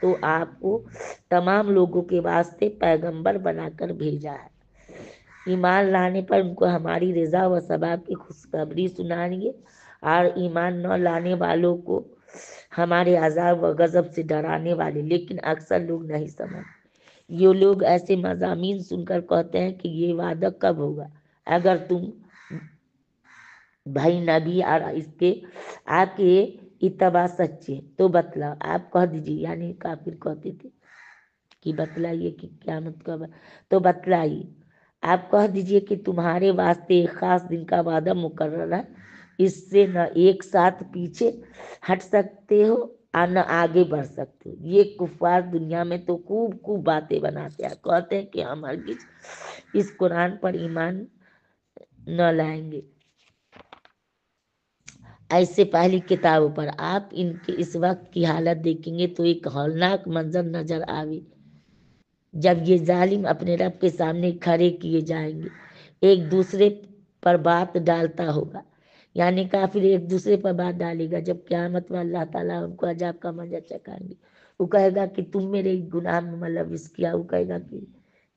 تو آپ کو تمام لوگوں کے واسطے پیغمبر بنا کر بھیجا ہے، ایمان لانے پر ان کو ہماری رضا و ثواب کی خوشخبری سنائیے، اور ایمان نہ لانے والوں کو ہمارے عذاب و غضب سے ڈرانے والے، لیکن اکثر لوگ نہیں سمجھ۔ یہ لوگ ایسے مضامین سن کر کہتے ہیں کہ یہ وعدہ کب ہوگا، اگر تم بھائی نبی اور اس کے آپ کے اتباع سچے تو بتلاؤ۔ آپ کہہ دیجیے، یعنی کافر کہتے تھے کہ بتلائیے کہ قیامت کب ہے، تو بتلائیے۔ آپ کہہ دیجئے کہ تمہارے واسطے ایک خاص دن کا وعدہ مقرر ہے، اس سے نہ ایک ساتھ پیچھے ہٹ سکتے ہو اور نہ آگے بڑھ سکتے ہو۔ یہ کفار دنیا میں تو خوب باتیں بناتے ہیں، کہتے ہیں کہ ہم ہرگز اس قرآن پر ایمان نہ لائیں گے، ایسے پہلی کتابوں پر۔ آپ ان کے اس وقت کی حالت دیکھیں گے تو ایک ہولناک منظر نظر آوے جب یہ ظالم اپنے رب کے سامنے کھڑے کیے جائیں گے، ایک دوسرے پر بات ڈالتا ہوگا، یعنی کافر ایک دوسرے پر بات ڈالے گا، جب قیامت میں اللہ تعالیٰ ان کو عذاب کا مزہ چکھائیں گے، وہ کہے گا کہ تم میرے گناہ میں ملوث کیا، وہ کہے گا کہ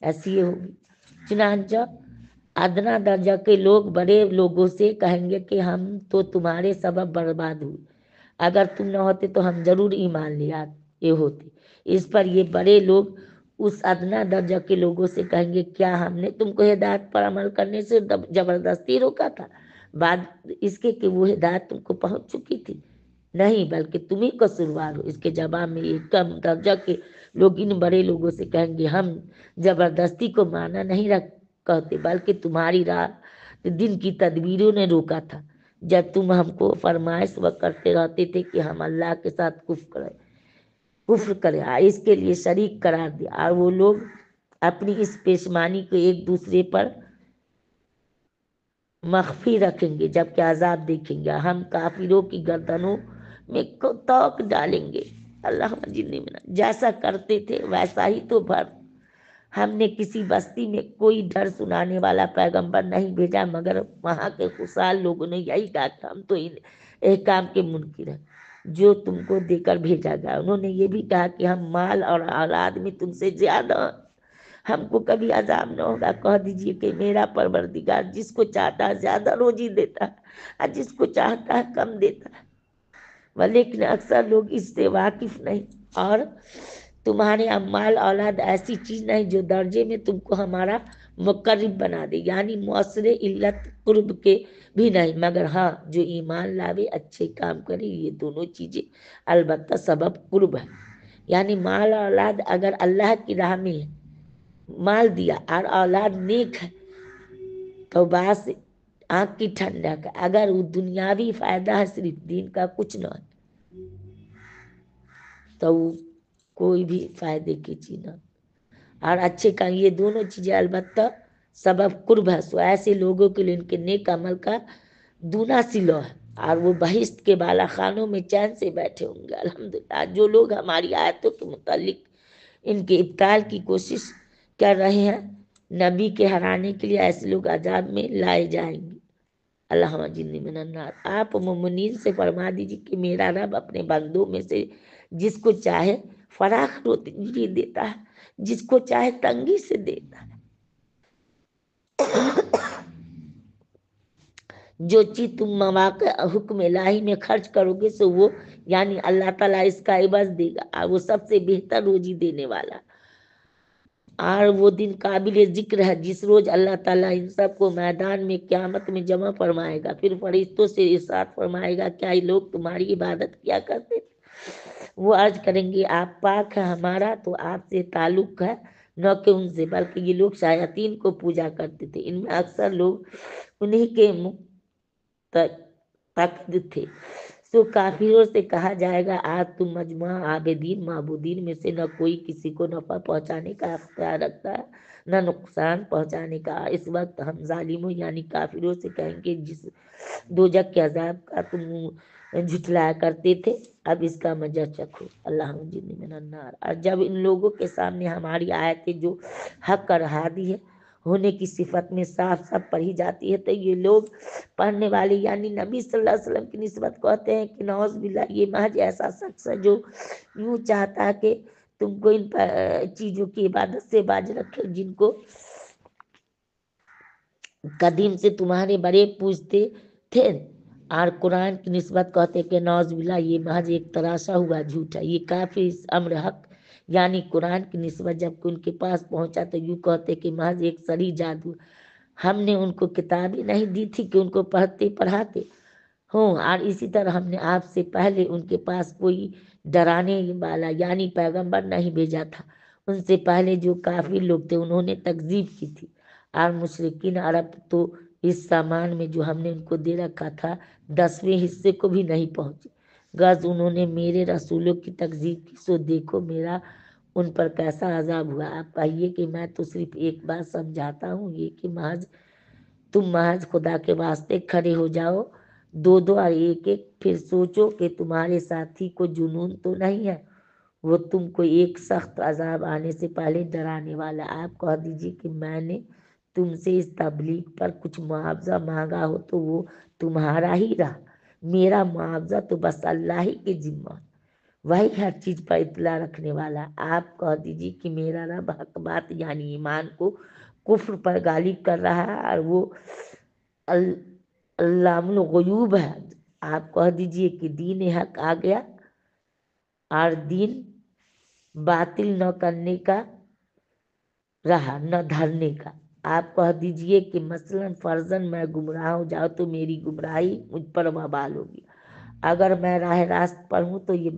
ایسی یہ ہوگی۔ چنانچہ ادنا درجہ کے لوگ بڑے لوگوں سے کہیں گے کہ ہم تو تمہارے سبب برباد ہوئے، اگر تم نہ ہوتے تو ہم ضرور ایمان لے ہوتے۔ اس پر یہ بڑے لوگ اس ادنا درجہ کے لوگوں سے کہیں گے کیا ہم نے تم کو ہدایت پر عمل کرنے سے زبردستی روکا تھا، بعد اس کے کہ وہ ہدایت تم کو پہنچ چکی تھی؟ نہیں، بلکہ تم ہی قصوروار ہو۔ اس کے جواب میں یہ کم درجہ کے لوگ ان بڑے لوگوں سے کہیں گے ہم زبردستی کو مانا نہیں کہتے، بلکہ تمہاری رات دن کی تدبیروں نے روکا تھا، جب تم ہم کو فرمائش کرتے رہتے تھے کہ ہم اللہ کے ساتھ کفر کرے، اس کے لیے شریک قرار دیا، اور وہ لوگ اپنی اس پیشمانی کو ایک دوسرے پر مخفی رکھیں گے، جبکہ عذاب دیکھیں گے ہم کافروں کی گردنوں میں توق ڈالیں گے۔ اللہ جنی میں جیسا کرتے تھے ویسا ہی تو بھر، ہم نے کسی بستی میں کوئی ڈر سنانے والا پیغمبر نہیں بھیجا، مگر وہاں کے خوشحال لوگوں نے یہی کہا کہ ہم تو ان احکام کے منکر ہیں جو تم کو دے کر بھیجا گیا۔ انہوں نے یہ بھی کہا کہ ہم مال اور اولاد میں تم سے زیادہ ہیں، ہم کو کبھی عذاب نہ ہوگا۔ کہہ دیجئے کہ میرا پروردگار جس کو چاہتا ہے زیادہ روزی دیتا ہے اور جس کو چاہتا ہے کم دیتا ہے، لیکن اکثر لوگ اس سے واقف نہیں۔ اور تمہارے اموال اولاد ایسی چیز نہیں جو درجے میں تم کو ہمارا مقرب بنا دے، یعنی مؤثر علت قرب کے بھی نہیں، مگر ہاں جو ایمان لاوے اچھے کام کرے، یہ دونوں چیزیں البتہ سبب قرب ہے۔ یعنی مال اور اولاد اگر اللہ کی راہ میں ہے، مال دیا اور اولاد نیک ہے تو باس آنکھ کی ٹھنڈک ہے، اگر وہ دنیاوی فائدہ ہے صرف دین کا کچھ نہ ہے تو وہ کوئی بھی فائدے کی چیز نہ، اور اچھے کام، یہ دونوں چیزیں البتہ سبب قرب ہے، سو ایسے لوگوں کے لیے ان کے نیک عمل کا دونا سلو ہے، اور وہ بہشت کے بالا خانوں میں چین سے بیٹھے ہوں گے۔ الحمدللہ جو لوگ ہماری آیتوں کے متعلق ان کے ابطال کی کوشش کر رہے ہیں، نبی کے ہرانے کے لیے ایسے لوگ عذاب میں لائے جائیں گے۔ اللہ جنی من النار۔ آپ مومنین سے فرما دیجیے کہ میرا رب اپنے بندوں میں سے جس کو چاہے فراخ روزی دیتا ہے، جس کو چاہے تنگی سے دیتا ہے۔ جو چیز تم مواقع حکم الہی میں خرچ کرو گے سو وہ یعنی اللہ تعالیٰ اس کا عوض دے گا، اور وہ سب سے بہتر روزی دینے والا، اور وہ دن قابل ذکر ہے جس روز اللہ تعالیٰ ان سب کو میدان میں قیامت میں جمع فرمائے گا، پھر فرشتوں سے ارشاد فرمائے گا کیا یہ لوگ تمہاری عبادت کیا کرتے تھے؟ وہ عرض کریں گے آپ پاک ہے، ہمارا تو آپ سے تعلق ہے نہ کہ ان سے، بلکہ یہ لوگ شیاطین کو پوجا کرتے تھے، ان میں اکثر لوگ انہی کے تقد تھے۔ سو کافروں سے کہا جائے گا آج تم مجموعہ عابدین معبودین میں سے نہ کوئی کسی کو نفع پہنچانے کا اختیار رکھتا ہے نہ نقصان پہنچانے کا۔ اس وقت ہم ظالموں یعنی کافروں سے کہیں گے جس دوزخ کے عذاب کا تم جھٹلایا کرتے تھے اب اس کا مزہ چکھو۔ اللہ جنی من النار۔ اور جب ان لوگوں کے سامنے ہماری آیتیں جو حق اور ہادی ہے ہونے کی صفت میں صاف صاف پڑھی جاتی ہے تو یہ لوگ پڑھنے والے یعنی نبی صلی اللہ علیہ وسلم کی نسبت کہتے ہیں کہ نعوذ باللہ یہ محض ایسا شخص ہے جو یوں چاہتا ہے کہ تم کو ان چیزوں کی عبادت سے باز رکھے جن کو قدیم سے تمہارے بڑے پوجتے تھے، اور قرآن کی نسبت کہتے کہ نعوذ باللہ یہ محض ایک تراشا ہوا جھوٹ ہے۔ یہ کافی اس امر حق یعنی قرآن کی نسبت جب ان کے پاس پہنچا تو یوں کہتے کہ محض ایک سری جادو، ہم نے ان کو کتابیں نہیں دی تھی کہ ان کو پڑھتے پڑھاتے ہوں، اور اسی طرح ہم نے آپ سے پہلے ان کے پاس کوئی ڈرانے والا یعنی پیغمبر نہیں بھیجا تھا۔ ان سے پہلے جو کافر لوگ تھے انہوں نے تکذیب کی تھی، اور مشرکین عرب تو اس سامان میں جو ہم نے ان کو دے رکھا تھا 10ویں حصے کو بھی نہیں پہنچے، غرض انہوں نے میرے رسولوں کی تکذیب کی، سو دیکھو میرا ان پر کیسا عذاب ہوا۔ آپ کہیے کہ میں تو صرف ایک بات سمجھاتا ہوں، یہ کہ تم محض خدا کے واسطے کھڑے ہو جاؤ، دو دو اور ایک ایک، پھر سوچو کہ تمہارے ساتھی کو جنون تو نہیں ہے، وہ تم کو ایک سخت عذاب آنے سے پہلے ڈرانے والا۔ آپ کہہ دیجیے کہ میں نے تم سے اس تبلیغ پر کچھ معاوضہ مانگا ہو تو وہ تمہارا ہی رہا، میرا معاوضہ تو بس اللہ ہی کے ذمہ، وہی ہر چیز پر اطلاع رکھنے والا۔ آپ کہہ دیجیے کہ میرا رب حق بات یعنی ایمان کو کفر پر غالب کر رہا ہے اور وہ علام الغیوب ہے۔ آپ کہہ دیجیے کہ دین حق آ گیا اور دین باطل نہ کرنے کا رہا نہ دھرنے کا۔ آپ کہہ دیجئے کہ مثلاً فرضاً میں گمراہ ہو جاؤں تو میری گمراہی مجھ پر وبال ہوگی، اگر میں راہ راست پر ہوں تو یہ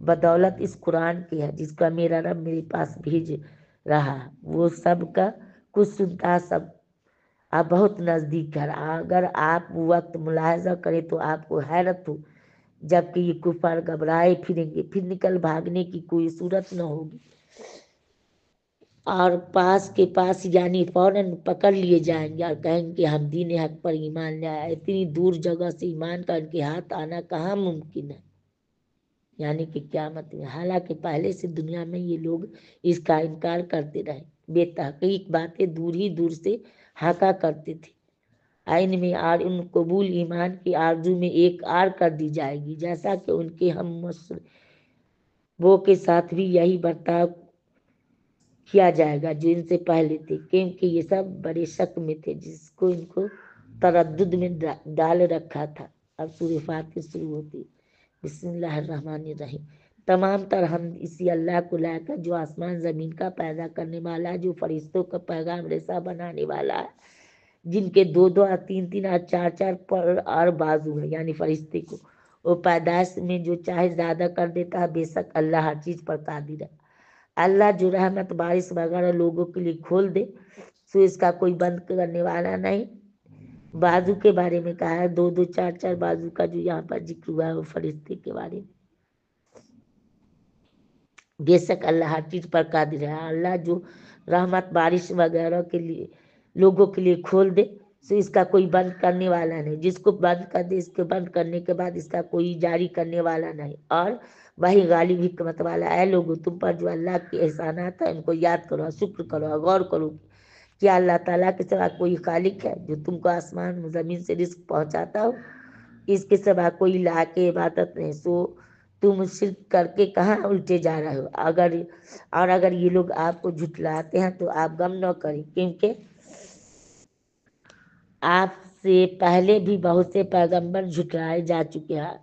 بدولت اس قرآن کی ہے جس کا میرا رب میرے پاس بھیج رہا ہے، وہ سب کا کچھ سنتا ہے، سب آپ بہت نزدیک ہے۔ اگر آپ وقت ملاحظہ کریں تو آپ کو حیرت ہو، جبکہ یہ کفار گھبرائے پھریں گے، پھر نکل بھاگنے کی کوئی صورت نہ ہوگی اور پاس کے پاس یعنی فوراً پکڑ لیے جائیں گے اور کہیں گے ہم دین حق پر ایمان لے آئے۔ اتنی دور جگہ سے ایمان کا ان کے ہاتھ آنا کہاں ممکن ہے، یعنی کہ قیامت میں، حالانکہ پہلے سے دنیا میں یہ لوگ اس کا انکار کرتے رہے، بے تحقیق باتیں دور ہی دور سے ہاکا کرتے تھے۔ آئین میں اور ان قبول ایمان کی آرزو میں ایک آر کر دی جائے گی، جیسا کہ ان کے ہم مصربوں کے ساتھ بھی یہی برتاؤ کیا جائے گا جو ان سے پہلے تھے، کیونکہ یہ سب بڑے شک میں تھے جس کو ان کو تردد میں ڈال رکھا تھا۔ اب سورہ فاتحہ شروع ہوتی، بسم اللہ الرحمن الرحیم۔ تمام تر حمد اسی اللہ کو لائق ہے جو آسمان زمین کا پیدا کرنے والا ہے، جو فرشتوں کا پیغام رساں بنانے والا ہے، جن کے دو دو اور تین تین اور چار چار پر اور بازو ہیں، یعنی فرشتے کو وہ پیدائش میں جو چاہے زیادہ کر دیتا ہے۔ بے شک اللہ ہر چیز پر قادر ہے۔ اللہ جو رحمت بارش وغیرہ لوگوں کے لیے کھول دے سو اس کا کوئی بند کرنے والا نہیں۔ بازو کے بارے میں کہا ہے، دو دو چار چار بازو کا جو یہاں پر ذکر ہوا ہے وہ فرشتے کے بارے میں۔ بے شک اللہ ہر چیز پر قادر ہے۔ اللہ جو رحمت بارش وغیرہ کے لیے لوگوں کے لیے کھول دے سو اس کا کوئی بند کرنے والا نہیں، جس کو بند کر دے اس کے بند کرنے کے بعد اس کا کوئی جاری کرنے والا نہیں، اور وہی غالب حکمت والا۔ اے لوگو تم پر جو اللہ کے احسانات ہیں ان کو یاد کرو، شکر کرو، غور کرو، کیا اللہ تعالیٰ کے سوا کوئی خالق ہے جو تم کو آسمان زمین سے رزق پہنچاتا ہو؟ اس کے سوا کوئی لائق عبادت نہیں، سو تم شرک کر کے کہاں الٹے جا رہے ہو؟ اگر یہ لوگ آپ کو جھٹلاتے ہیں تو آپ غم نہ کریں، کیونکہ آپ سے پہلے بھی بہت سے پیغمبر جھٹلائے جا چکے ہیں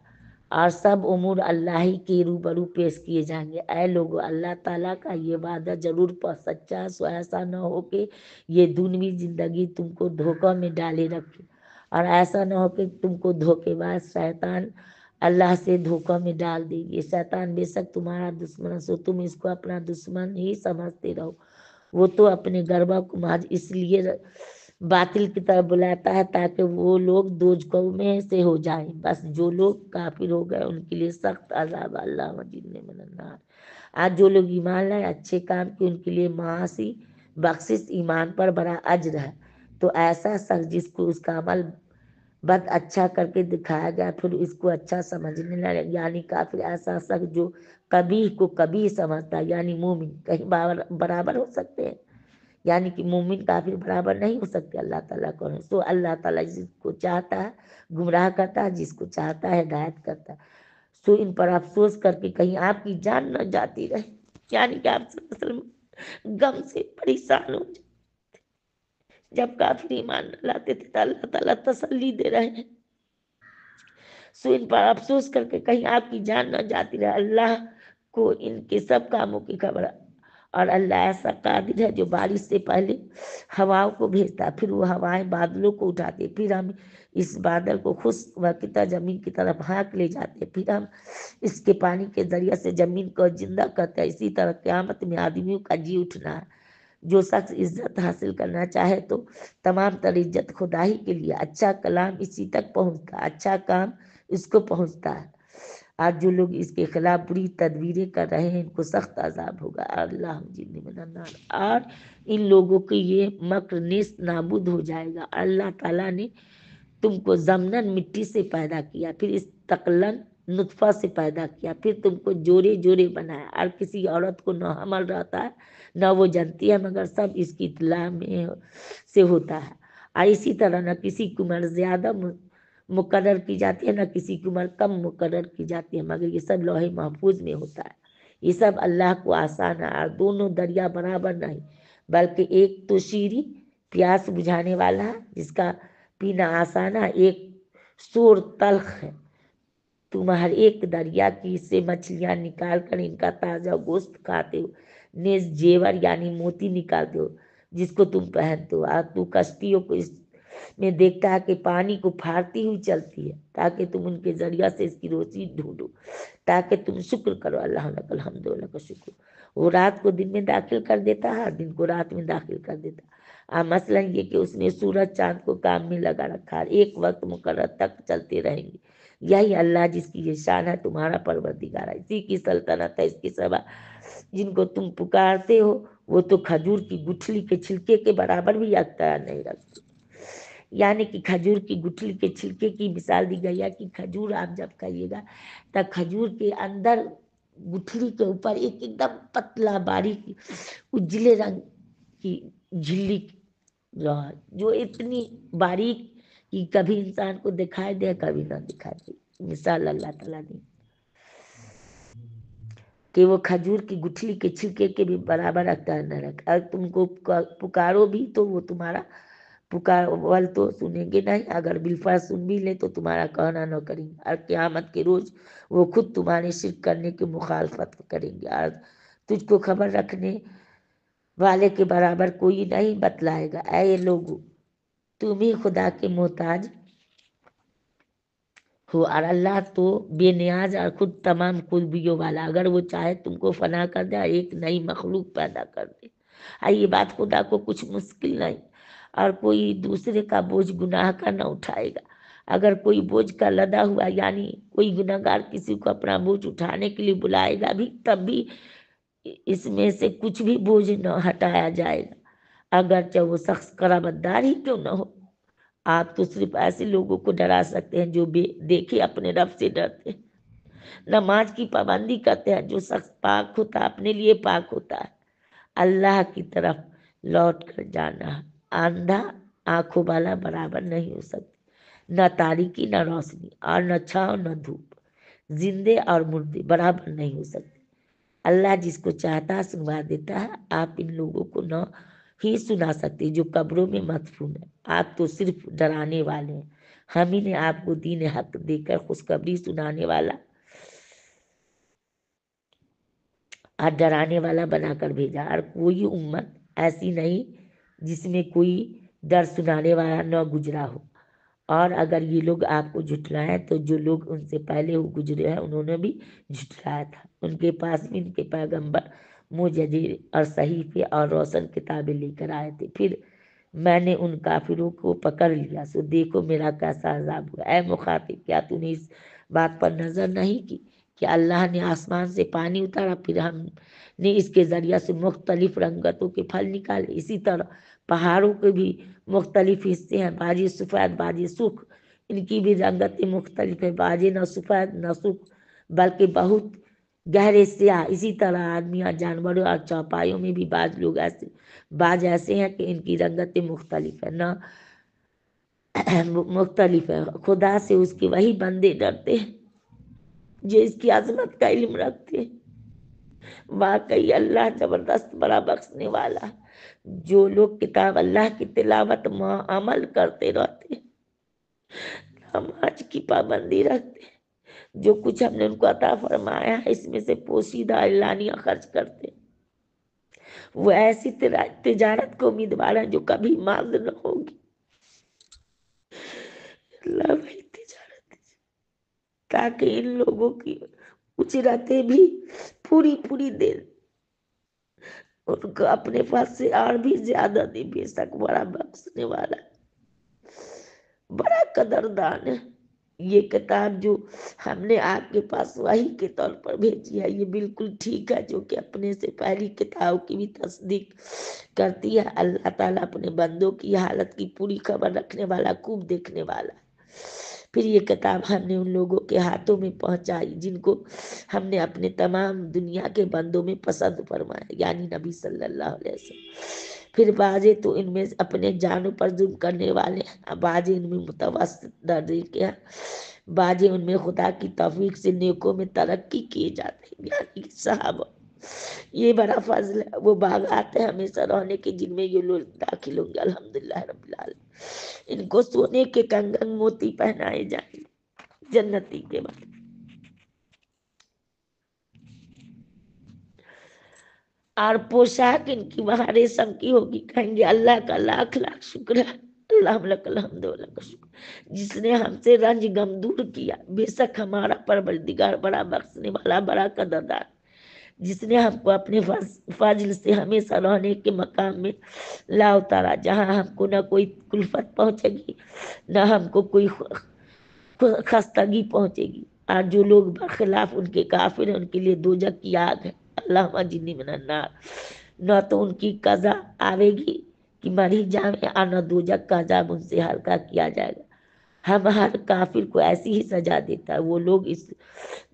اور سب امور اللہ ہی کے روبرو پیش کیے جائیں گے۔ اے لوگو اللہ تعالیٰ کا یہ وعدہ ضرور پر سچا ہے، سو ایسا نہ ہو کہ یہ دنیوی زندگی تم کو دھوکہ میں ڈالے رکھے، اور ایسا نہ ہو کہ تم کو دھوکے باز شیطان اللہ سے دھوکہ میں ڈال دے۔ یہ شیطان بے شک تمہارا دشمن ہے، سو تم اس کو اپنا دشمن ہی سمجھتے رہو۔ وہ تو اپنے گربہ کو محض اس لیے باطل کی طرف بلاتا ہے تاکہ وہ لوگ دوزخوں میں سے ہو جائیں، بس جو لوگ کافر ہو گئے ان کے لیے سخت عذاب اللہ وجنہ من النار۔ آج جو لوگ ایمان لائے اچھے کام کی ان کے لیے معاشی بخشش ایمان پر بڑا اجر ہے۔ تو ایسا شخص جس کو اس کا عمل بد اچھا کر کے دکھایا گیا پھر اس کو اچھا سمجھنے لگے، یعنی کافر ایسا شخص جو کبھی کو کبھی سمجھتا ہے، یعنی مومن کہیں برابر ہو سکتے ہیں، یعنی کہ مومن کافر برابر نہیں ہو سکتے اللہ تعالیٰ کو۔ سو اللہ تعالیٰ جس کو چاہتا ہے گمراہ کرتا ہے، جس کو چاہتا ہے ہدایت کرتا ہے۔ سو ان پر افسوس کر کے کہیں آپ کی جان نہ جاتی رہے، یعنی کہ آپ غم سے پریشان ہو جائے۔ جب کافر ایمان نہ لاتے تھے تو اللہ تعالیٰ تسلی دے رہے ہیں، سو ان پر افسوس کر کے کہیں آپ کی جان نہ جاتی رہے۔ اللہ کو ان کے سب کاموں کی خبر ہے، اور اللہ ایسا قادر ہے جو بارش سے پہلے ہواؤں کو بھیجتا ہے، پھر وہ ہوائیں بادلوں کو اٹھاتے، پھر ہم اس بادل کو خشک وقتہ زمین کی طرف ہانک لے جاتے، پھر ہم اس کے پانی کے ذریعے سے زمین کو زندہ کرتے ہیں۔ اسی طرح قیامت میں آدمیوں کا جی اٹھنا ہے۔ جو شخص عزت حاصل کرنا چاہے تو تمام تر عزت خدا ہی کے لیے، اچھا کلام اسی تک پہنچتا ہے، اچھا کام اس کو پہنچتا ہے، آج جو لوگ اس کے خلاف بری تدبیریں کر رہے ہیں ان کو سخت عذاب ہوگا۔ اللہ جن من النار، اور ان لوگوں کی یہ مکر نیست نابود ہو جائے گا۔ اللہ تعالیٰ نے تم کو ضمناً مٹی سے پیدا کیا، پھر استقلاً نطفہ سے پیدا کیا، پھر تم کو جوڑے جوڑے بنایا، اور کسی عورت کو نہ حمل رہتا ہے نہ وہ جانتی ہے، مگر سب اس کی اطلاع میں سے ہوتا ہے۔ اور اسی طرح نہ کسی کی عمر زیادہ مقرر کی جاتی ہے نہ کسی کی عمر کم مقرر کی جاتی ہے، مگر یہ سب لوح محفوظ میں ہوتا ہے۔ یہ سب اللہ کو آسان ہے، اور دونوں دریا برابر نہیں، بلکہ ایک تو شیریں پیاس بجھانے والا ہے جس کا پینا آسان ہے، ایک سور تلخ ہے۔ تم ہر ایک دریا کی سے مچھلیاں نکال کر ان کا تازہ گوشت کھاتے ہو، نیز جیور یعنی موتی نکالتے ہو جس کو تم پہنتے ہو، اور تو کشتیوں کو اس میں دیکھتا ہے کہ پانی کو پھاڑتی ہوئی چلتی ہے، تاکہ تم ان کے ذریعہ سے اس کی روزی ڈھونڈو، تاکہ تم شکر کرو۔ اللہ لک الحمد و لک شکر۔ وہ رات کو دن میں داخل کر دیتا ہے اور دن کو رات میں داخل کر دیتا ہے۔ مثلا یہ کہ اس نے سورج چاند کو کام میں لگا رکھا ہے، ایک وقت مقرر تک چلتے رہیں گے۔ یہی اللہ جس کی یہ شان ہے، تمہارا پروردگار ہے، اسی کی سلطنت ہے، اس کی سبا جن کو تم پکارتے ہو وہ تو کھجور کی گٹھلی کے چھلکے کے برابر بھی اختیار نہیں رکھتے۔ یعنی کہ کھجور کی گٹھلی کے چھلکے کی مثال دی گئی ہے کہ کھجور آپ جب کھائیے گا تو کھجور کے اندر گٹھلی کے اوپر ایک دم پتلا باریک اجلے رنگ کی جھلی جو اتنی باریک کہ کبھی انسان کو دکھائی دے کبھی نہ دکھائی دے، مثال اللہ تعالیٰ نے کہ وہ کھجور کی گٹھلی کے چھلکے کے بھی برابر اختیار نہ رکھ، اور تم کو پکارو بھی تو وہ تمہارا پکار تو سنیں گے نہیں، اگر بالفرض سن بھی لے تو تمہارا کہنا نہ کریں گے، اور قیامت کے روز وہ خود تمہارے شرک کرنے کی مخالفت کریں گے، اور تجھ کو خبر رکھنے والے کے برابر کوئی نہیں بتلائے گا۔ اے لوگو، تم ہی خدا کے محتاج ہو، اور اللہ تو بے نیاز اور خود تمام خوبیوں والا، اگر وہ چاہے تم کو فنا کر دے اور ایک نئی مخلوق پیدا کر دے۔ یہ بات خدا کو کچھ مشکل نہیں، اور کوئی دوسرے کا بوجھ گناہ کا نہ اٹھائے گا۔ اگر کوئی بوجھ کا لدا ہوا یعنی کوئی گناہگار کسی کو اپنا بوجھ اٹھانے کے لیے بلائے گا بھی، تب بھی اس میں سے کچھ بھی بوجھ نہ ہٹایا جائے گا، اگرچہ وہ شخص قرابت دار ہی کیوں نہ ہو۔ آپ تو صرف ایسے لوگوں کو ڈرا سکتے ہیں جو دیکھے اپنے رب سے ڈرتے ہیں۔ نماز کی پابندی کرتے ہیں، جو شخص پاک ہوتا ہے اپنے لیے پاک ہوتا ہے۔ اللہ کی طرف لوٹ کر جانا، اندھا آنکھوں والا برابر نہیں ہو سکتی، نہ تاریکی نہ روشنی، اور نہ چھاؤں نہ دھوپ، زندے اور مردے برابر نہیں ہو سکتے۔ اللہ جس کو چاہتا سنوا دیتا ہے، آپ ان لوگوں کو نہ ہی سنا سکتے جو قبروں میں مدفون ہے۔ آپ تو صرف ڈرانے والے ہیں، ہم ہی نے آپ کو دین حق دے کر خوشخبری سنانے والا اور ڈرانے والا بنا کر بھیجا، اور کوئی امت ایسی نہیں جس میں کوئی ڈر سنانے والا نہ گزرا ہو۔ اور اگر یہ لوگ آپ کو جھٹلائیں تو جو لوگ ان سے پہلے ہو گزرے ہیں انہوں نے بھی جھٹلایا تھا، ان کے پاس بھی ان کے پیغمبر معجزے اور صحیفے اور روشن کتابیں لے کر آئے تھے، پھر میں نے ان کافروں کو پکڑ لیا، سو دیکھو میرا کیسا عذاب ہوا۔ اے مخاطب، کیا تو نے اس بات پر نظر نہیں کی کہ اللہ نے آسمان سے پانی اتارا، پھر ہم نے اس کے ذریعہ سے مختلف رنگتوں کے پھل نکالے، اسی طرح پہاڑوں کے بھی مختلف حصے ہیں، بعض سفید بعض سرخ، ان کی بھی رنگتیں مختلف ہیں، بعض نہ سفید نہ سرخ بلکہ بہت گہرے سیاہ۔ اسی طرح آدمیاں جانوروں اور چوپایوں میں بھی بعض ایسے ہیں کہ ان کی رنگتیں مختلف ہیں، نہ مختلف ہے۔ خدا سے اس کے وہی بندے ڈرتے ہیں جو اس کی عظمت کا علم رکھتے ہیں۔ واقعی اللہ زبردست بڑا بخشنے والا ہے۔ جو لوگ کتاب اللہ کی تلاوت میں عمل کرتے رہتے ہیں، نماز کی پابندی رکھتے ہیں، جو کچھ ہم نے ان کو عطا فرمایا ہے اس میں سے پوشیدہ اعلانیہ خرچ کرتے ہیں، وہ ایسی تجارت کو امیدوار ہیں جو کبھی ماند نہ ہوگی۔ اللہ وہی تجارت ہے تاکہ ان لوگوں کی اجرتیں بھی پوری دے، ان کو اپنے پاس سے اور بھی زیادہ دے، بے شک بڑا بخشنے والا، بڑا قدردان ہے۔ یہ کتاب جو ہم نے آپ کے پاس وحی کے طور پر بھیجی ہے، یہ بالکل ٹھیک ہے، جو کہ اپنے سے پہلی کتاب کی بھی تصدیق کرتی ہے۔ اللہ تعالیٰ اپنے بندوں کی حالت کی پوری خبر رکھنے والا، خوب دیکھنے والا ہے۔ پھر یہ کتاب ہم نے ان لوگوں کے ہاتھوں میں پہنچائی جن کو ہم نے اپنے تمام دنیا کے بندوں میں پسند فرمایا، یعنی نبی صلی اللہ علیہ وسلم۔ پھر بعضے تو ان میں اپنے جانوں پر ظلم کرنے والے ہیں، بعضے ان میں متوسط درجے کے ہیں، بعضے ان میں خدا کی توفیق سے نیکوں میں ترقی کیے جاتے ہیں، یعنی صحابہ۔ یہ بڑا فضل ہے، وہ باغات ہیں ہمیشہ رہنے کے جن میں یہ لوگ داخل ہوں گے، الحمدللہ رب العالمین۔ ان کو سونے کے کنگن موتی پہنائے جائیں گے جنتی کے بعد۔ اور پوشاک ان کی وہاں ریشم کی ہوگی، کہیں گے اللہ کا لاکھ لاکھ شکر ہے، اللہم لک الحمد و لک الشکر، جس نے ہم سے رنج غم دور کیا۔ بے شک ہمارا پروردگار بڑا بخشنے والا، بڑا قدردان، جس نے ہم کو اپنے فضل سے ہمیشہ رہنے کے مقام میں لا اتارا، جہاں ہم کو نہ کوئی کلفت پہنچے گی نہ ہم کو کوئی خستگی پہنچے گی۔ اور جو لوگ برخلاف ان کے کافر ہیں، ان کے لیے دوزخ کی آگ ہے، اللہم اجرنی من النار۔ نہ تو ان کی قضا آئے گی کہ مر ہی جائیں، اور نہ دوزخ کا عذاب ان سے ہلکا کیا جائے گا۔ ہم ہر کافر کو ایسی ہی سزا دیتا ہے۔ وہ لوگ اس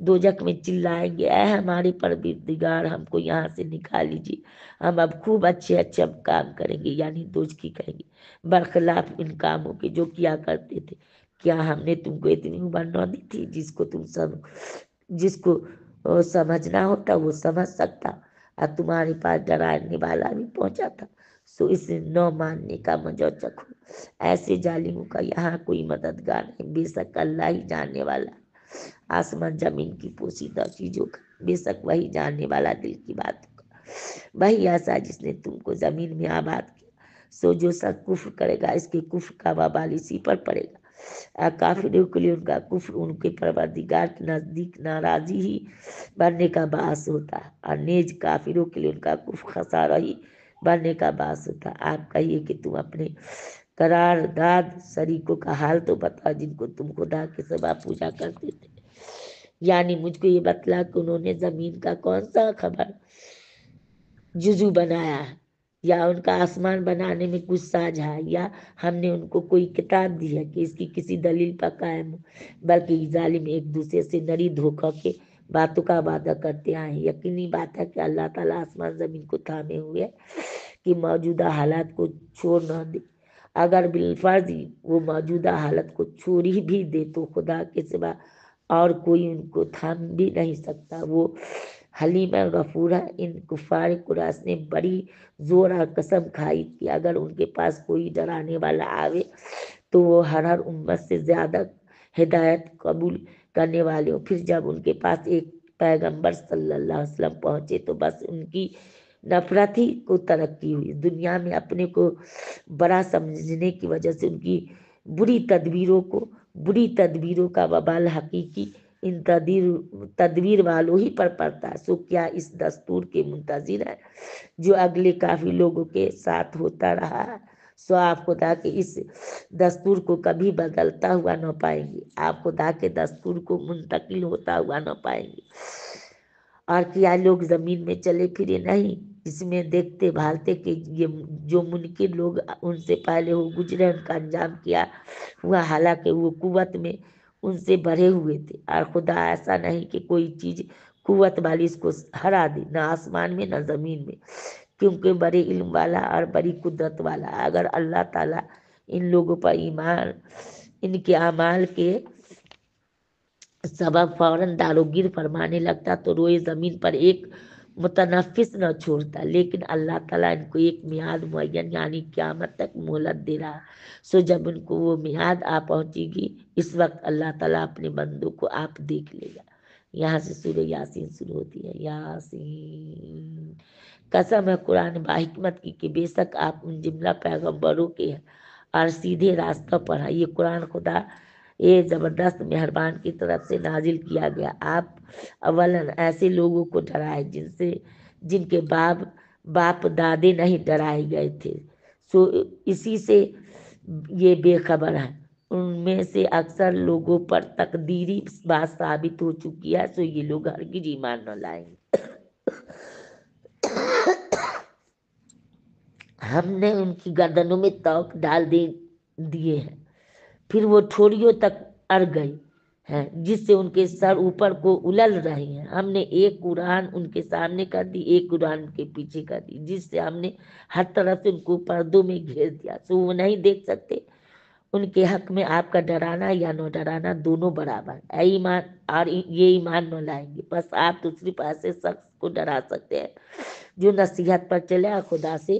دوزخ میں چلائیں گے، اے ہمارے پروردگار، ہم کو یہاں سے نکال لیجیے، ہم اب خوب اچھے اچھے کام کریں گے، یعنی دوزخی کہیں گے، برخلاف ان کاموں کے جو کیا کرتے تھے۔ کیا ہم نے تم کو اتنی عمر نہ دی تھی؟ جس کو سمجھنا ہوتا وہ سمجھ سکتا، اور تمہارے پاس ڈرانے والا بھی پہنچا تھا، سو اسے نہ ماننے کا مزہ چکھو۔ ایسے ظالموں کا یہاں کوئی مددگار نہیں، بے شک اللہ ہی جاننے والا آسمان زمین کی پوشیدہ چیزوں کا، بے شک وہی جاننے والا دل کی باتوں کا۔ وہی ایسا جس نے تم کو زمین میں آباد کیا، سو جو سب کفر کرے گا اس کے کفر کا وبال اسی پر پڑے گا۔ کافروں کے لیے ان کا کفر ان کے پروردگار کے نزدیک ناراضی ہی بننے کا باعث ہوتا ہے، اور نیز کافروں کے لیے ان کا کفر خسارہ ہی بننے کا باعث ہوتا ہے۔ آپ کہیے کہ تم اپنے قرارداد شریکوں کا حال تو بتا جن کو تم خدا کے سوا پوجا کرتے تھے، یعنی مجھ کو یہ بتلا کہ انہوں نے زمین کا کون سا خبر جزو بنایا ہے، یا ان کا آسمان بنانے میں کچھ ساجھا ہے، یا ہم نے ان کو کوئی کتاب دی ہے کہ اس کی کسی دلیل پر قائم ہو، بلکہ ظالم ایک دوسرے سے نری دھوکہ کے باتوں کا وعدہ کرتے آئے ہیں۔ یقینی بات ہے کہ اللہ تعالیٰ آسمان زمین کو تھامے ہوئے کہ موجودہ حالات کو چھوڑ نہ دے۔ اگر بالفرض وہ موجودہ حالت کو چھوڑ ہی بھی دے تو خدا کے سوا اور کوئی ان کو تھام بھی نہیں سکتا۔ وہ حلیم غفور ہے۔ ان کفار قریش نے بڑی زور اور قسم کھائی کہ اگر ان کے پاس کوئی ڈرانے والا آوے تو وہ ہر امت سے زیادہ ہدایت قبول کرنے والے ہو۔ پھر جب ان کے پاس ایک پیغمبر صلی اللہ علیہ وسلم پہنچے تو بس ان کی نفرت ہی کو ترقی ہوئی۔ دنیا میں اپنے کو بڑا سمجھنے کی وجہ سے ان کی بری تدبیروں کا وبال حقیقی ان تدبیر والوں ہی پر پڑتا ہے۔ سو کیا اس دستور کے منتظر ہے جو اگلے کافی لوگوں کے ساتھ ہوتا رہا ہے؟ سو آپ خدا کے اس دستور کو کبھی بدلتا ہوا نہ پائیں گے، آپ خدا کے دستور کو منتقل ہوتا ہوا نہ پائیں گے۔ اور کیا لوگ زمین میں چلے پھرے نہیں، جس میں دیکھتے بھالتے کہ یہ جو منکر لوگ ان سے پہلے ہو گزرے ان کا انجام کیا ہوا، حالانکہ وہ قوت میں ان سے بڑھے ہوئے تھے۔ اور خدا ایسا نہیں کہ کوئی چیز قوت والی اس کو ہرا دے، نہ آسمان میں نہ زمین میں، کیونکہ بڑے علم والا اور بڑی قدرت والا۔ اگر اللہ تعالیٰ ان لوگوں پر ایمان ان کے اعمال کے سبب فوراً داروگیر فرمانے لگتا تو روئے زمین پر ایک متنفس نہ چھوڑتا، لیکن اللہ تعالیٰ ان کو ایک میعاد معین یعنی قیامت تک مہلت دے رہا۔ سو جب ان کو وہ میعاد آ پہنچے گی، اس وقت اللہ تعالیٰ اپنے بندوں کو آپ دیکھ لے گا۔ یہاں سے سورہ یاسین شروع ہوتی ہے، یاسین، قسم ہے قرآن باحکمت کی کہ بے شک آپ ان جملہ پیغمبروں کے ہیں اور سیدھے راستہ پر ہیں۔ یہ قرآن خدا یہ زبردست مہربان کی طرف سے نازل کیا گیا۔ آپ اولاً ایسے لوگوں کو ڈرائے جن کے باپ دادے نہیں ڈرائے گئے تھے، سو اسی سے یہ بے خبر ہیں۔ ان میں سے اکثر لوگوں پر تقدیری بات ثابت ہو چکی ہے، سو یہ لوگ ہرگز ایمان نہ لائیں گے۔ ہم نے ان کی گردنوں میں توق ڈال دیے ہیں، پھر وہ ٹھوڑیوں تک اڑ گئی ہے جس سے ان کے سر اوپر کو الل رہے ہیں. ہم نے ایک قرآن ان کے سامنے کر دی، ایک قرآن ان کے پیچھے کر دی، جس سے ہم نے ہر طرف سے ان کو پردوں میں گھیر دیا سو وہ نہیں دیکھ سکتے. ان کے حق میں آپ کا ڈرانا یا نہ ڈرانا دونوں برابر. اے ایمان اور یہ ایمان نہ لائیں گے، بس آپ دوسری پاس سے شخص کو ڈرا سکتے ہیں جو نصیحت پر چلے اور خدا سے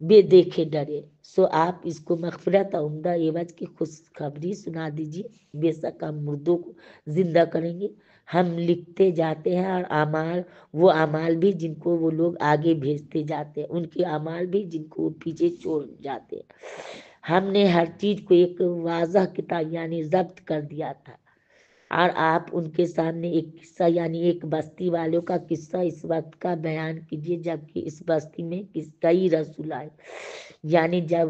بے دیکھے ڈرے. سو آپ اس کو مغفرت اور عمدہ عوض کی خوشخبری سنا دیجیے. بے شک ہم مردوں کو زندہ کریں گے. ہم لکھتے جاتے ہیں اور اعمال، وہ اعمال بھی جن کو وہ لوگ آگے بھیجتے جاتے ہیں، ان کے اعمال بھی جن کو وہ پیچھے چھوڑ جاتے ہیں. ہم نے ہر چیز کو ایک واضح کتاب یعنی ضبط کر دیا تھا. اور آپ ان کے سامنے ایک قصہ یعنی ایک بستی والوں کا قصہ اس وقت کا بیان کیجیے جبکہ اس بستی میں کئی رسول آئے. یعنی جب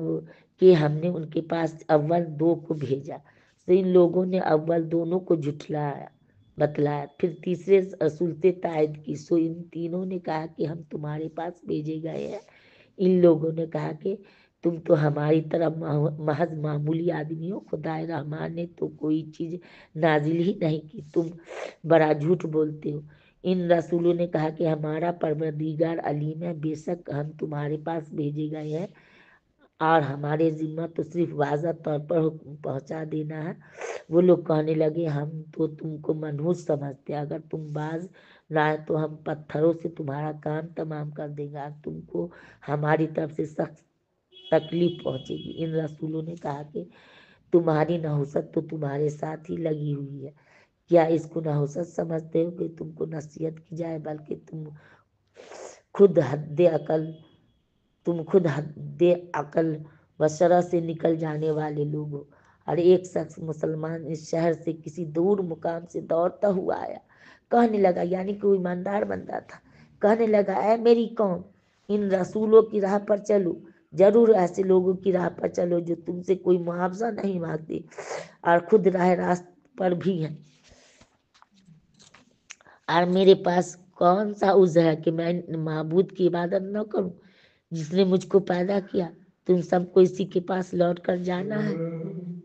کہ ہم نے ان کے پاس اول 2 کو بھیجا تو ان لوگوں نے اول دونوں کو جھٹلایا بتلایا، پھر تیسرے رسول سے تائید کی. سو ان تینوں نے کہا کہ ہم تمہارے پاس بھیجے گئے ہیں. ان لوگوں نے کہا کہ تم تو ہماری طرح محض معمولی آدمی ہو، خدا رحمان نے تو کوئی چیز نازل ہی نہیں کی، تم بڑا جھوٹ بولتے ہو. ان رسولوں نے کہا کہ ہمارا پروردگار علیم ہے، بے شک ہم تمہارے پاس بھیجے گئے ہیں اور ہمارے ذمہ تو صرف واضح طور پر حکم پہنچا دینا ہے. وہ لوگ کہنے لگے ہم تو تم کو منحوس سمجھتے، اگر تم باز لائے تو ہم پتھروں سے تمہارا کام تمام کر دیں گے اور تم کو ہماری طرف سے سخت تکلیف پہنچے گی. ان رسولوں نے کہا کہ تمہاری نحوست تو تمہارے ساتھ ہی لگی ہوئی ہے، کیا اس کو نحوست سمجھتے ہو کہ تم کو نصیحت کی جائے، بلکہ تم خود حد عقل و شرع سے نکل جانے والے لوگ ہو. اور ایک شخص مسلمان اس شہر سے کسی دور مقام سے دوڑتا ہوا آیا، کہنے لگا یعنی کوئی ایماندار بندہ تھا، کہنے لگا اے میری قوم، ان رسولوں کی راہ پر چلو، ضرور ایسے لوگوں کی راہ پر چلو جو تم سے کوئی معاوضہ نہیں مانگتے اور خود راہ راست پر بھی ہیں. اور میرے پاس کون سا عذر ہے کہ میں معبود کی عبادت نہ کروں جس نے مجھ کو پیدا کیا. تم سب کو اسی کے پاس لوٹ کر جانا ہے.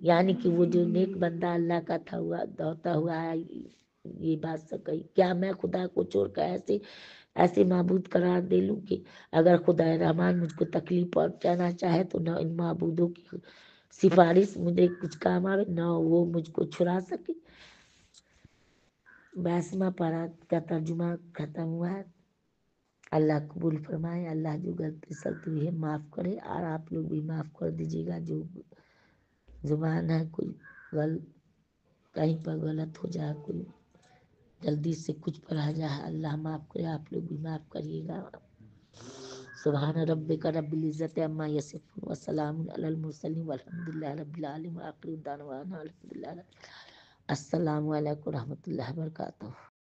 یعنی کہ وہ جو نیک بندہ اللہ کا تھا ہوا دوڑتا ہوا ہے، یہ بات سب کہی، کیا میں خدا کو چھوڑ کر ایسے معبود قرار دے لوں کہ اگر خدا رحمان مجھ کو تکلیف پہنچانا چاہے تو نہ ان معبودوں کی سفارش مجھے کچھ کام آئے، نہ وہ مجھ کو چھڑا سکے. 22واں پارہ کا ترجمہ ختم ہوا ہے. اللہ قبول فرمائے. اللہ جو غلطی سلطی ہوئی ہے معاف کرے اور آپ لوگ بھی معاف کر دیجیے گا. جو زبان ہے کوئی کہیں پر غلط ہو جائے، کوئی جلدی سے کچھ پڑھا جائے، اللہ معاف کرے، آپ لوگ بھی معاف کریے گا. سبحان ربک رب العزت عما یصفون وسلام علی المرسلین والحمد للہ رب العالمین. آخر دعوانا الحمد للہ. السلام علیکم و رحمۃ اللہ وبرکاتہ.